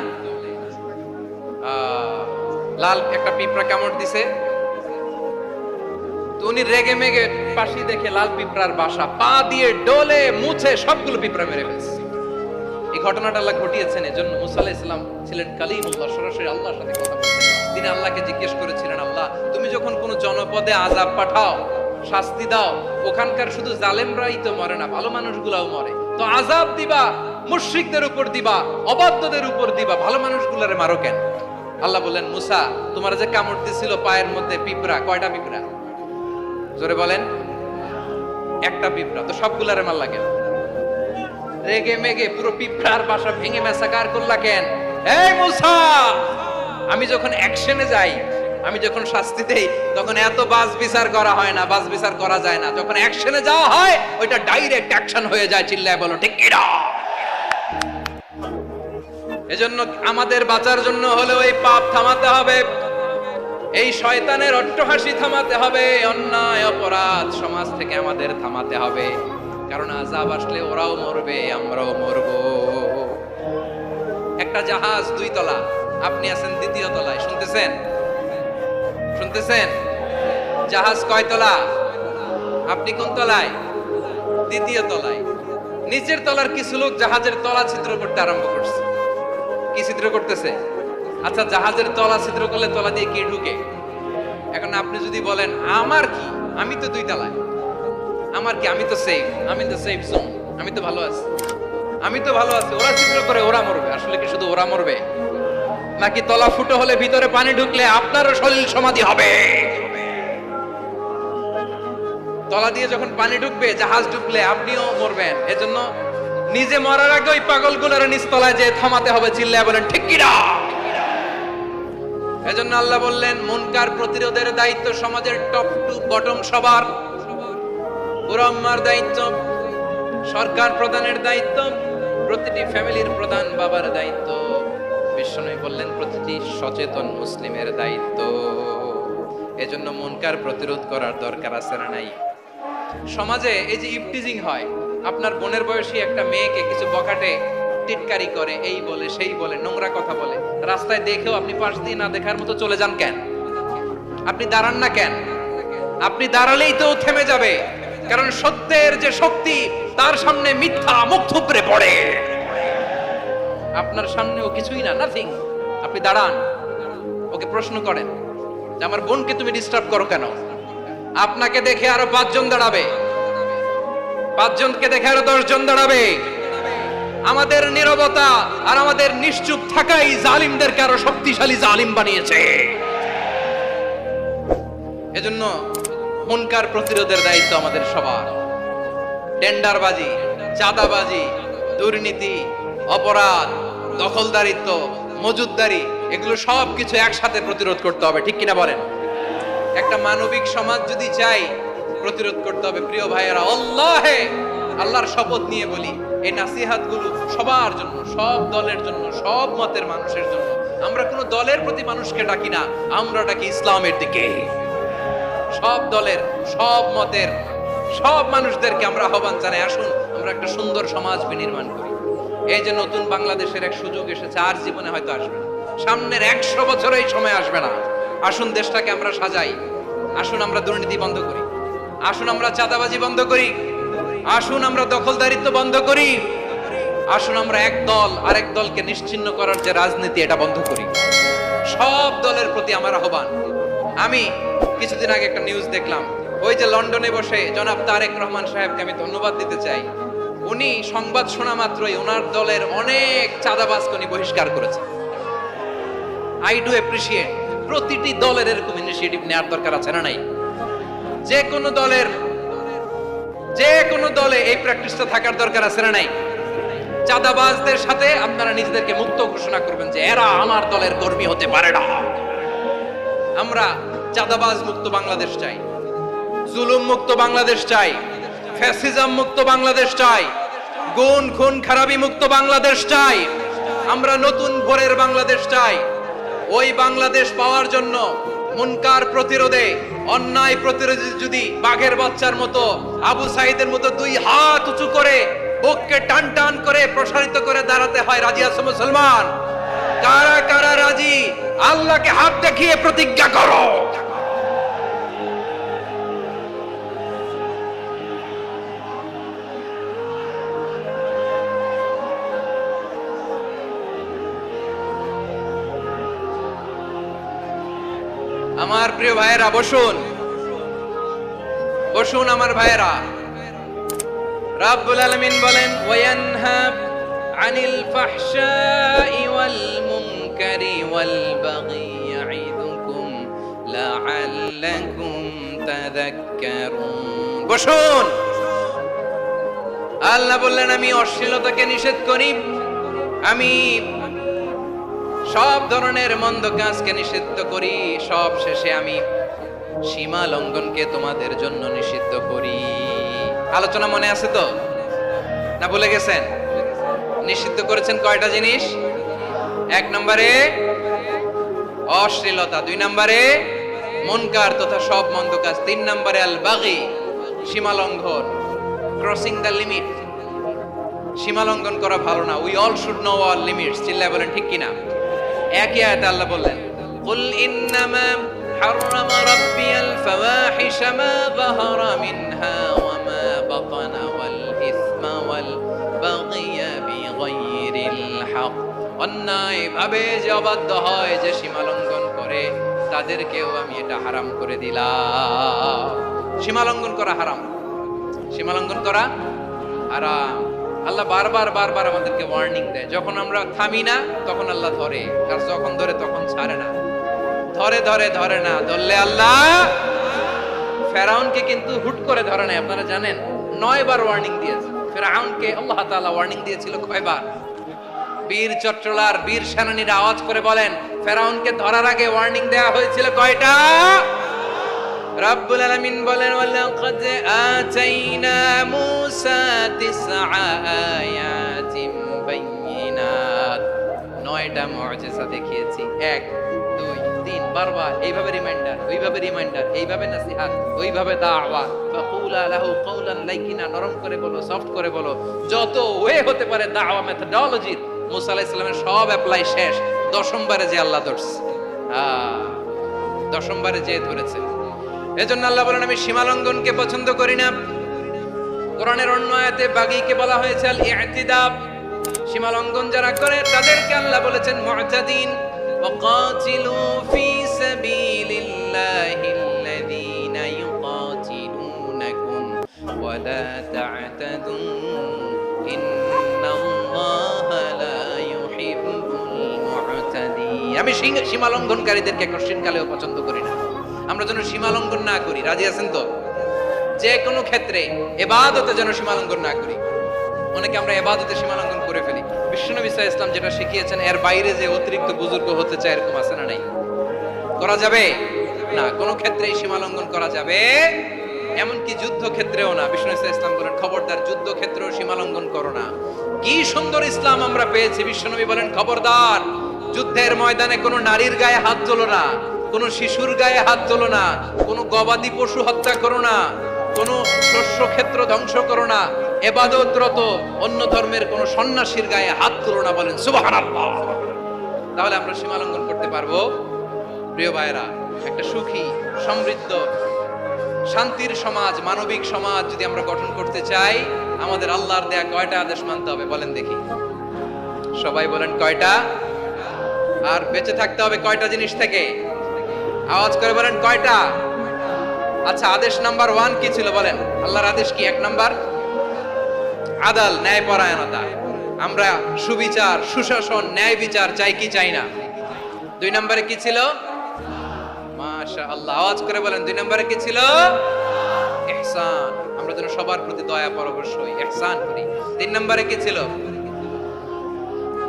S1: লাল একটা পিঁপড়া কামড় দিছে, তো উনি রেগে মেগে পাশি দেখে লাল পিঁপড়ার বাসা পা দিয়ে ডলে মুছে সবগুলো পিঁপড়া মেরে ফেলছে। এই ঘটনাটা আল্লাহ ঘটিয়েছেন, এজন্য মুসা আলাইহিস সালাম ছিলেন কালিমুল্লাহ, সরাসরি আল্লাহর সাথে কথা বলতেন। তিনি আল্লাহকে জিজ্ঞেস করেছিলেন, আল্লাহ তুমি যখন কোন জনপদে আযাব পাঠাও, শাস্তি দাও, ওখানকার শুধু জালেমরাই তো মরে না, ভালো মানুষগুলাও মরে, তো আযাব দিবা মুশরিকদের উপর দিবা, অবাধ্যদের উপর দিবা, ভালো মানুষগুলারে মারো কেন? আল্লাহ বললেন, মুসা তোমার যে কামড় দিছিল পায়ের মধ্যে পিঁপড়া, কয়টা পিঁপড়া? জোরে বলেন। একটা পিঁপড়া, তো সবগুলারে মারলা কেন? রেগে মেগে পুরো পিঁপড়ার বাসা ভেঙে মেসাকার করলা কেন? এই মুসা, আমি যখন অ্যাকশনে যাই, আমি যখন শাস্তি দেই, তখন এত বাস বিচার করা হয় না, বাস বিচার করা যায় না। যখন অ্যাকশনে যাওয়া হয় ওইটা ডাইরেক্ট অ্যাকশন হয়ে যায়। চিল্লায় বলো ঠিক কি না? এজন্য আমাদের বাঁচার জন্য হলেও এই পাপ থামাতে হবে, এই শয়তানের অট্টহাসি থামাতে হবে, অন্যায় অপরাধ সমাজ থেকে আমাদের থামাতে হবে। কারণ আযাব আসলে ওরাও মরবে, আমরাও মরব। একটা জাহাজ 2 তলা, আপনি আছেন 2য় তলায়। শুনতেছেন? শুনতেছেন? জাহাজ কয় তলা? আপনি কোন তলায়? 2য় তলায়। নিচের তলার কিছু লোক জাহাজের তলা ছিদ্র করতে আরম্ভ করছে। কি ছিদ্র করতেছে? আচ্ছা, জাহাজের তলা ছিদ্র করলে তলা দিয়ে কি ঢুকে? এখন আপনি যদি বলেন আমার কি, আমি তো 2 তলায়, আমার কি, আমি তো সেফ, আমি তো সেফ জোন, আমি তো ভালো আছি, আমি তো ভালো আছি, ওরা ছিদ্র করে ওরা মরবে। আসলে কি শুধু ওরা মরবে, নাকি তলা ফুটো হলে ভিতরে পানি ঢুকলে আপনারও শরীর সমাধি হবে? তলা দিয়ে যখন পানি ঢুকবে, জাহাজ ঢুকলে আপনিও মরবেন। এজন্য নিজে মরার আগে ওই পাগলগুলোর নিচতলায় যে থামাতে হবে। চিল্লায় বলেন ঠিক কি না? এজন্য আল্লাহ বললেন মুনকার প্রতিরোধের দায়িত্ব সমাজের টপ টু বটম সবার। পুরোম্মার দায়িত্ব, সরকার প্রধানের দায়িত্ব, প্রতিটি ফ্যামিলির প্রধান বাবার দায়িত্ব। বিশ্বনবী বললেন প্রতিটি সচেতন মুসলিমের দায়িত্ব। এজন্য মুনকার প্রতিরোধ করার দরকার আছে না নাই? সমাজে এই যে ইফটিজিং হয়, আপনার বোনের বয়সী একটা মেয়েকে কিছু বখাটে টিটকারি করে, এই বলে সেই বলে, নোংরা কথা বলে, রাস্তায় দেখেও আপনি পাশ দিয়ে না দেখার মতো চলে যান কেন? আপনি দাঁড়ান না কেন? আপনি দাঁড়ালেই তো থেমে যাবে, কারণ সত্যের যে শক্তি তার সামনে মিথ্যা মুখ থুবড়ে পড়ে। আপনার সামনেও কিছুই না, নাথিং। আপনি দাঁড়ান, ওকে প্রশ্ন করেন যে আমার বোনকে তুমি ডিস্টার্ব করো কেন? আপনাকে দেখে আরো 5 জন দাঁড়াবে, 5 জনকে দেখে আরো 10 জন দাঁড়াবে। আমাদের নীরবতা আর আমাদের নিশ্চুপ থাকাই জালিমদেরকে আরো শক্তিশালী জালিম বানিয়েছে। এজন্য মুনকার প্রতিরোধের দায়িত্ব আমাদের সবার। টেন্ডারবাজি, চাঁদাবাজি, দুর্নীতি, অপরাধ, দখলদারিত্ব, মজুদদারি, এগুলো সব কিছু একসাথে প্রতিরোধ করতে হবে, ঠিক কিনা বলেন? একটা মানবিক সমাজ যদি চাই, প্রতিরোধ করতে হবে। প্রিয় ভাইয়েরা, আল্লাহর শপথ নিয়ে বলি, এই নাসিহাতগুলো সবার জন্য, সব দলের জন্য, সব মতের মানুষের জন্য। আমরা কোনো দলের প্রতি মানুষকে ডাকি না, আমরা ডাকি ইসলামের দিকে। সব দলের, সব মতের, সব মানুষদেরকে আমরা আহ্বান জানাই, আসুন আমরা একটা সুন্দর সমাজ বিনির্মাণ করি। এই যে নতুন বাংলাদেশের এক সুযোগ এসেছে, আর জীবনে হয়তো আসবে না, সামনের 100 বছর এই সময় আসবে না। আসুন দেশটাকে আমরা সাজাই, আসুন আমরা দুর্নীতি বন্ধ করি, আসুন আমরা চাঁদাবাজি বন্ধ করি, আসুন আমরা দখলদারিত্ব বন্ধ করি, আসুন আমরা এক দল আরেক দলকে নিশ্চিহ্ন করার যে রাজনীতি, এটা বন্ধ করি। সব দলের প্রতি আমার আহ্বান। আমি কিছুদিন আগে একটা নিউজ দেখলাম, ওই যে লন্ডনে বসে জনাব তারেক রহমান সাহেবকে আমি ধন্যবাদ দিতে চাই। উনি সংবাদ শোনা মাত্রই ওনার দলের অনেক চাঁদাবাজকে উনি বহিষ্কার করেছেন। I do appreciate. প্রতিটি দলের এরকম ইনিশিয়েটিভ নেওয়ার দরকার আছে না নাই? যে কোনো দলে এই প্র্যাকটিসটা থাকার দরকার আছে না নাই? চাঁদাবাজদের সাথে আপনারা নিজেদেরকে মুক্ত ঘোষণা করবেন যে এরা আমার দলের কর্মী হতে পারে না। আমরা চাঁদাবাজ মুক্ত বাংলাদেশ চাই, জুলুম মুক্ত বাংলাদেশ চাই, ফ্যাসিজম মুক্ত বাংলাদেশ চাই, গুণ খুন খারাপি মুক্ত বাংলাদেশ চাই। আমরা নতুন ভোরের বাংলাদেশ চাই। ওই বাংলাদেশ পাওয়ার জন্য মুনকার প্রতিরোধে, অন্যায় প্রতিরোধে যদি বাঘের বাচ্চার মতো, আবু সাইদের মতো 2 হাত উঁচু করে, বুককে টান টান করে প্রসারিত করে দাঁড়াতে হয়, রাজি আছো মুসলমান? কারা কারা রাজি? আল্লাহকে হাত দেখিয়ে প্রতিজ্ঞা করো। আমার প্রিয় ভাইয়েরা, বসুন বসুন আমার ভাইয়েরা। রাব্বুল আলামিন বলেন, ওয়ায়ানহা আনিল ফাহশাই ওয়াল মুনকারি ওয়াল বাগি ইয়াইদুকুম লাআল্লাকুম তাযাক্কারুন। বসুন। আল্লাহ বললেন, আমি অশ্লীলতাকে নিষেধ করি, আমি সব ধরনের মন্দ কাজকে নিষিদ্ধ করি, সব শেষে আমি সীমা লঙ্ঘনকে তোমাদের জন্য নিষিদ্ধ করি। আলোচনা মনে আছে তো, না ভুলে গেছেন? নিষিদ্ধ করেছেন কয়টা জিনিস? 1 নম্বরে অশ্লীলতা, 2 নম্বরে মুনকার তথা সব মন্দ কাজ, 3 নম্বরে আল বাগি, সীমা লঙ্ঘন, ক্রসিং দ্য লিমিট। সীমা লঙ্ঘন করা ভালো না। We all should know our limits. চিল্লায় বলেন ঠিক কিনা? একই আয়াতে আল্লাহ বললেন, কুল ইন্নামা হাররামা রাব্বিয়াল ফাওয়াহিশা মা যাহারা মিনহা ওয়া মা বাতানা ওয়াল ইসমা ওয়াল বাগিয়া বিগাইরিল হক। অন্যায় ভাবে যে অবাধ্য হয়, যে সীমা লঙ্ঘন করে, তাদেরকেও আমি এটা হারাম করে দিলাম। সীমা লঙ্ঘন করা হারাম, সীমা লঙ্ঘন করা হারাম। আল্লাহ বারবার বারবার আমাদেরকে ওয়ার্নিং দেয়। যখন আমরা থামি না, তখন আল্লাহ ধরে, আর যখন ধরে তখন ছাড়ে না। ধরে ধরে ধরে না, ধরলে আল্লাহ। ফেরাউনকে কিন্তু হুট করে ধরে নাই, আপনারা জানেন, 9 বার ওয়ার্নিং দিয়েছে। ফেরাউনকে আল্লাহ তাআলা ওয়ার্নিং দিয়েছিল কয়বার? বীর চট্টলার বীর সেনানীরা আওয়াজ করে বলেন, ফেরাউনকে ধরার আগে ওয়ার্নিং দেওয়া হয়েছিল কয়টা? রাব্বুল আলামিন বলেন, ওয়ালাকাদ আতাইনা মূসা 9 আয়াতিন বাইয়িনাত। 9টা মুজিজা দেখিয়েছি। 1 2 3 বারবার এইভাবে রিমাইন্ডার, ওইভাবে রিমাইন্ডার, এইভাবে নসিহত, ওইভাবে দাওয়া। ফাকুলা লাহু কাওলান লাইকিনা, নরম করে বলো, সফট করে বলো, যত ওয়ে হতে পারে দাওয়া মেথডোলজি। মূসা আলাইহিস সালামের সব অ্যাপ্লাই শেষ। 10ম বারে যে আল্লাহ ধরছে, 10ম বারে যে ধরেছে। এজন্য আল্লাহ বলেন, আমি সীমা লঙ্ঘনকে পছন্দ করি না। কোরআনের অন্য আয়াতে বাগীকে বলা হয়েছে আল ইতিদা। সীমা লঙ্ঘন যারা করে তাদেরকে আল্লাহ বলেছেন মুতাদিন। وقاتلوا في سبيل الله الذين يقاتلونكم ولا تعتدوا إن الله لا يحب المعتدين। আমি সীমা লঙ্ঘনকারীদেরকে কোশ্চেন কালেও পছন্দ করি না। আমরা যেন সীমা লঙ্ঘন না করি, রাজি আছেন তো? যে কোনো ক্ষেত্রে ইবাদতে যেন সীমা লঙ্ঘন না করি। অনেকে আমরা ইবাদতে সীমা লঙ্ঘন করে ফেলি। বিশ্বনবী সাল্লাল্লাহু আলাইহি ওয়াসাল্লাম যেটা শিখিয়েছেন এর বাইরে যে অতিরিক্ত বুজুর্গ হতে চায় এরকম আছে না নাই? করা যাবে না, কোনো ক্ষেত্রেই সীমা লঙ্ঘন করা যাবে, এমনকি যুদ্ধ ক্ষেত্রেও না। বিশ্বনবী সাল্লাল্লাহু আলাইহি ওয়াসাল্লাম বলেন খবরদার যুদ্ধ ক্ষেত্রেও সীমা লঙ্ঘন করো না। কি সুন্দর ইসলাম আমরা পেয়েছি। বিশ্বনবী বলেন খবরদার যুদ্ধের ময়দানে কোনো নারীর গায়ে হাত তোলো না, কোনো শিশুর গায়ে হাত তোলো না, কোনো গবাদি পশু হত্যা করো না, কোনো শস্য ক্ষেত্র ধ্বংস করো না, ইবাদতরত অন্য ধর্মের কোন সন্ন্যাসীর গায়ে হাত তুলো না। বলেন সুবহানাল্লাহ। তাহলে আমরা সীমা লঙ্ঘন করতে পারবো? প্রিয় ভাইরা, একটা সুখী সমৃদ্ধ শান্তির সমাজ, মানবিক সমাজ যদি আমরা গঠন করতে চাই, আমাদের আল্লাহর দেয়া কয়টা আদেশ মানতে হবে বলেন দেখি? সবাই বলেন কয়টা? আর বেঁচে থাকতে হবে কয়টা জিনিস থেকে? আওয়াজ করে বলেন কয়টা? আচ্ছা, আদেশ নাম্বার 1 কি ছিল বলেন? আল্লাহর আদেশ কি? 1 নাম্বার আদাল, ন্যায় পরায়ণতা। আমরা সুবিচার, সুশাসন, ন্যায় বিচার চাই কি চাই না? 2 নম্বরে কি ছিল? মাশাআল্লাহ, আওয়াজ করে বলেন 2 নম্বরে কি ছিল? ইহসান। আমরা যেন সবার প্রতি দয়া পরবশ হই, ইহসান করি। 3 নম্বরে কি ছিল?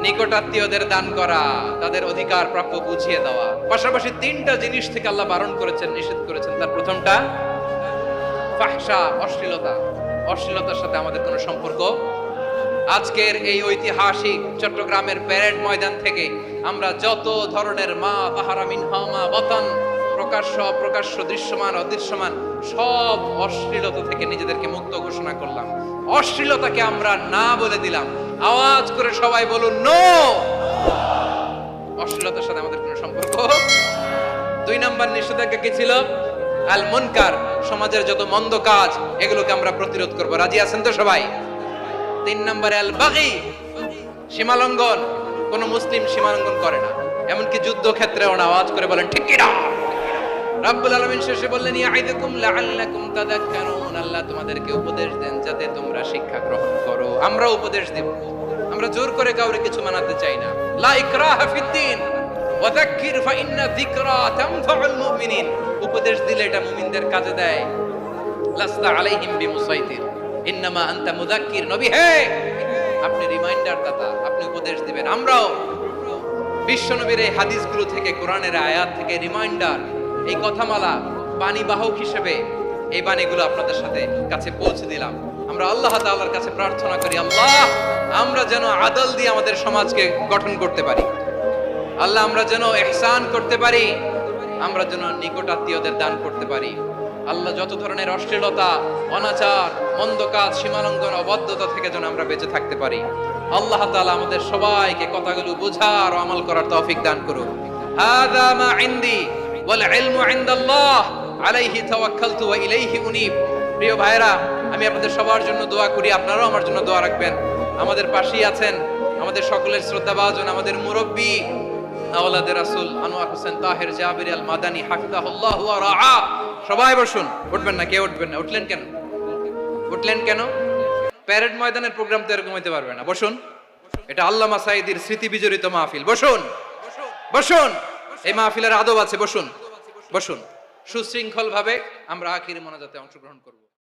S1: নিকটাত্মীয়দের দান করা, তাদের অধিকার প্রাপ্য বুঝিয়ে দেওয়া। পাশাপাশি 3টা জিনিস থেকে আল্লাহ বারণ করেছেন, নিষেধ করেছেন। তার প্রথমটা ফাহশা, অশ্লীলতা। অশ্লীলতার সাথে আমাদের কোনো সম্পর্ক। আজকের এই ঐতিহাসিক চট্টগ্রামের প্যারেড ময়দান থেকে আমরা যত ধরনের মা তাহারা মিনহা মা বাতান, প্রকাশ্য অপ্রকাশ্য, দৃশ্যমান অদৃশ্যমান সব অশ্লীলতা থেকে নিজেদেরকে মুক্ত ঘোষণা করলাম। অশ্লীলতাকে আমরা না বলে দিলাম। আওয়াজ করে সবাই বলুন নো। অশ্লীলতার সাথে আমাদের কোনো সম্পর্ক। 2 নম্বর নিষেধাজ্ঞা কি ছিল? আল মুনকার, সমাজের যত মন্দ কাজ এগুলোকে আমরা প্রতিরোধ করব। রাজি আছেন তো সবাই? 3 নম্বরে আল বাগী, সীমালঙ্ঘন। কোন মুসলিম সীমালঙ্ঘন করে না, এমনকি যুদ্ধ ক্ষেত্রেও না। আওয়াজ করে বলেন ঠিক কি না? রব্বুল আলামিন শেষে বললেন ইয়াইদুকুম লাআল্লাকুম তাযাক্কারুন। আল্লাহ তোমাদেরকে উপদেশ দেন যাতে তোমরা শিক্ষা গ্রহণ করো। আমরা উপদেশ দেব, আমরা জোর করে কাউরে কিছু মানাতে চাই না। লা ইকরাহা ফিদ্দিন ওয়া যাক্কির ফাইন্না যিকরা তানফাউল মুমিনিন। উপদেশ দিলে এটা মুমিনদের কাজে দেয়। লাস্তা আলাইহিম বিমুসাইতির ইন্নামা আনতা মুযাক্কির। নবী হে, আপনি রিমাইন্ডার দাতা, আপনি উপদেশ দিবেন। আমরাও বিশ্বনবীর এই হাদিসগুলো থেকে, কোরআনের আয়াত থেকে রিমাইন্ডার, এই কথামালা বাণীবাহক হিসেবে এই বাণীগুলো আপনাদের সাথে কাছে পৌঁছে দিলাম। আমরা আল্লাহ তাআলার কাছে প্রার্থনা করি, আল্লাহ আমরা যেন আদল দিয়ে আমাদের সমাজকে গঠন করতে পারি। আল্লাহ আমরা যেন ইহসান করতে পারি, আমরা যেন নিকটাত্মীয়দের দান করতে পারি। আল্লাহ যত ধরনের অশ্লীলতা, অনাচার, মন্দ কাজ, সীমালঙ্ঘন, অবাধ্যতা থেকে যেন আমরা বেঁচে থাকতে পারি। আল্লাহ তাআলা আমাদের সবাইকে কথাগুলো বোঝার ও আমল করার তৌফিক দান করুন। হাযা মা ইনদি ওয়াল ইলমু ইনদাল্লাহ আলাইহি তাওয়াক্কালতু ওয়া ইলাইহি উনীব। প্রিয় ভাইরা, আমি আপনাদের সবার জন্য দোয়া করি, আপনারাও আমার জন্য দোয়া রাখবেন। আমাদের পাশেই আছেন আমাদের সকলের শ্রদ্ধাভাজন, আমাদের মুরব্বী আওলাদে রাসূল আনোয়ার হোসেন তাহের জাবির আল মাদানী হাফিজাহুল্লাহ ওয়া রাআ। সবাই বসুন। উঠবেন না, কেউ উঠবেন না। উঠলেন কেন? উঠলেন কেন? প্যারেড ময়দানের প্রোগ্রাম তো এরকম হইতে পারবে না। বসুন, এটা আল্লামা সাঈদীর স্মৃতি বিজড়িত মাহফিল। বসুন, বসুন। এই মাহফিলের আদব আছে। বসুন, বসুন। সুশৃঙ্খল ভাবে আমরা আখির মোনাজাতে অংশগ্রহণ করব।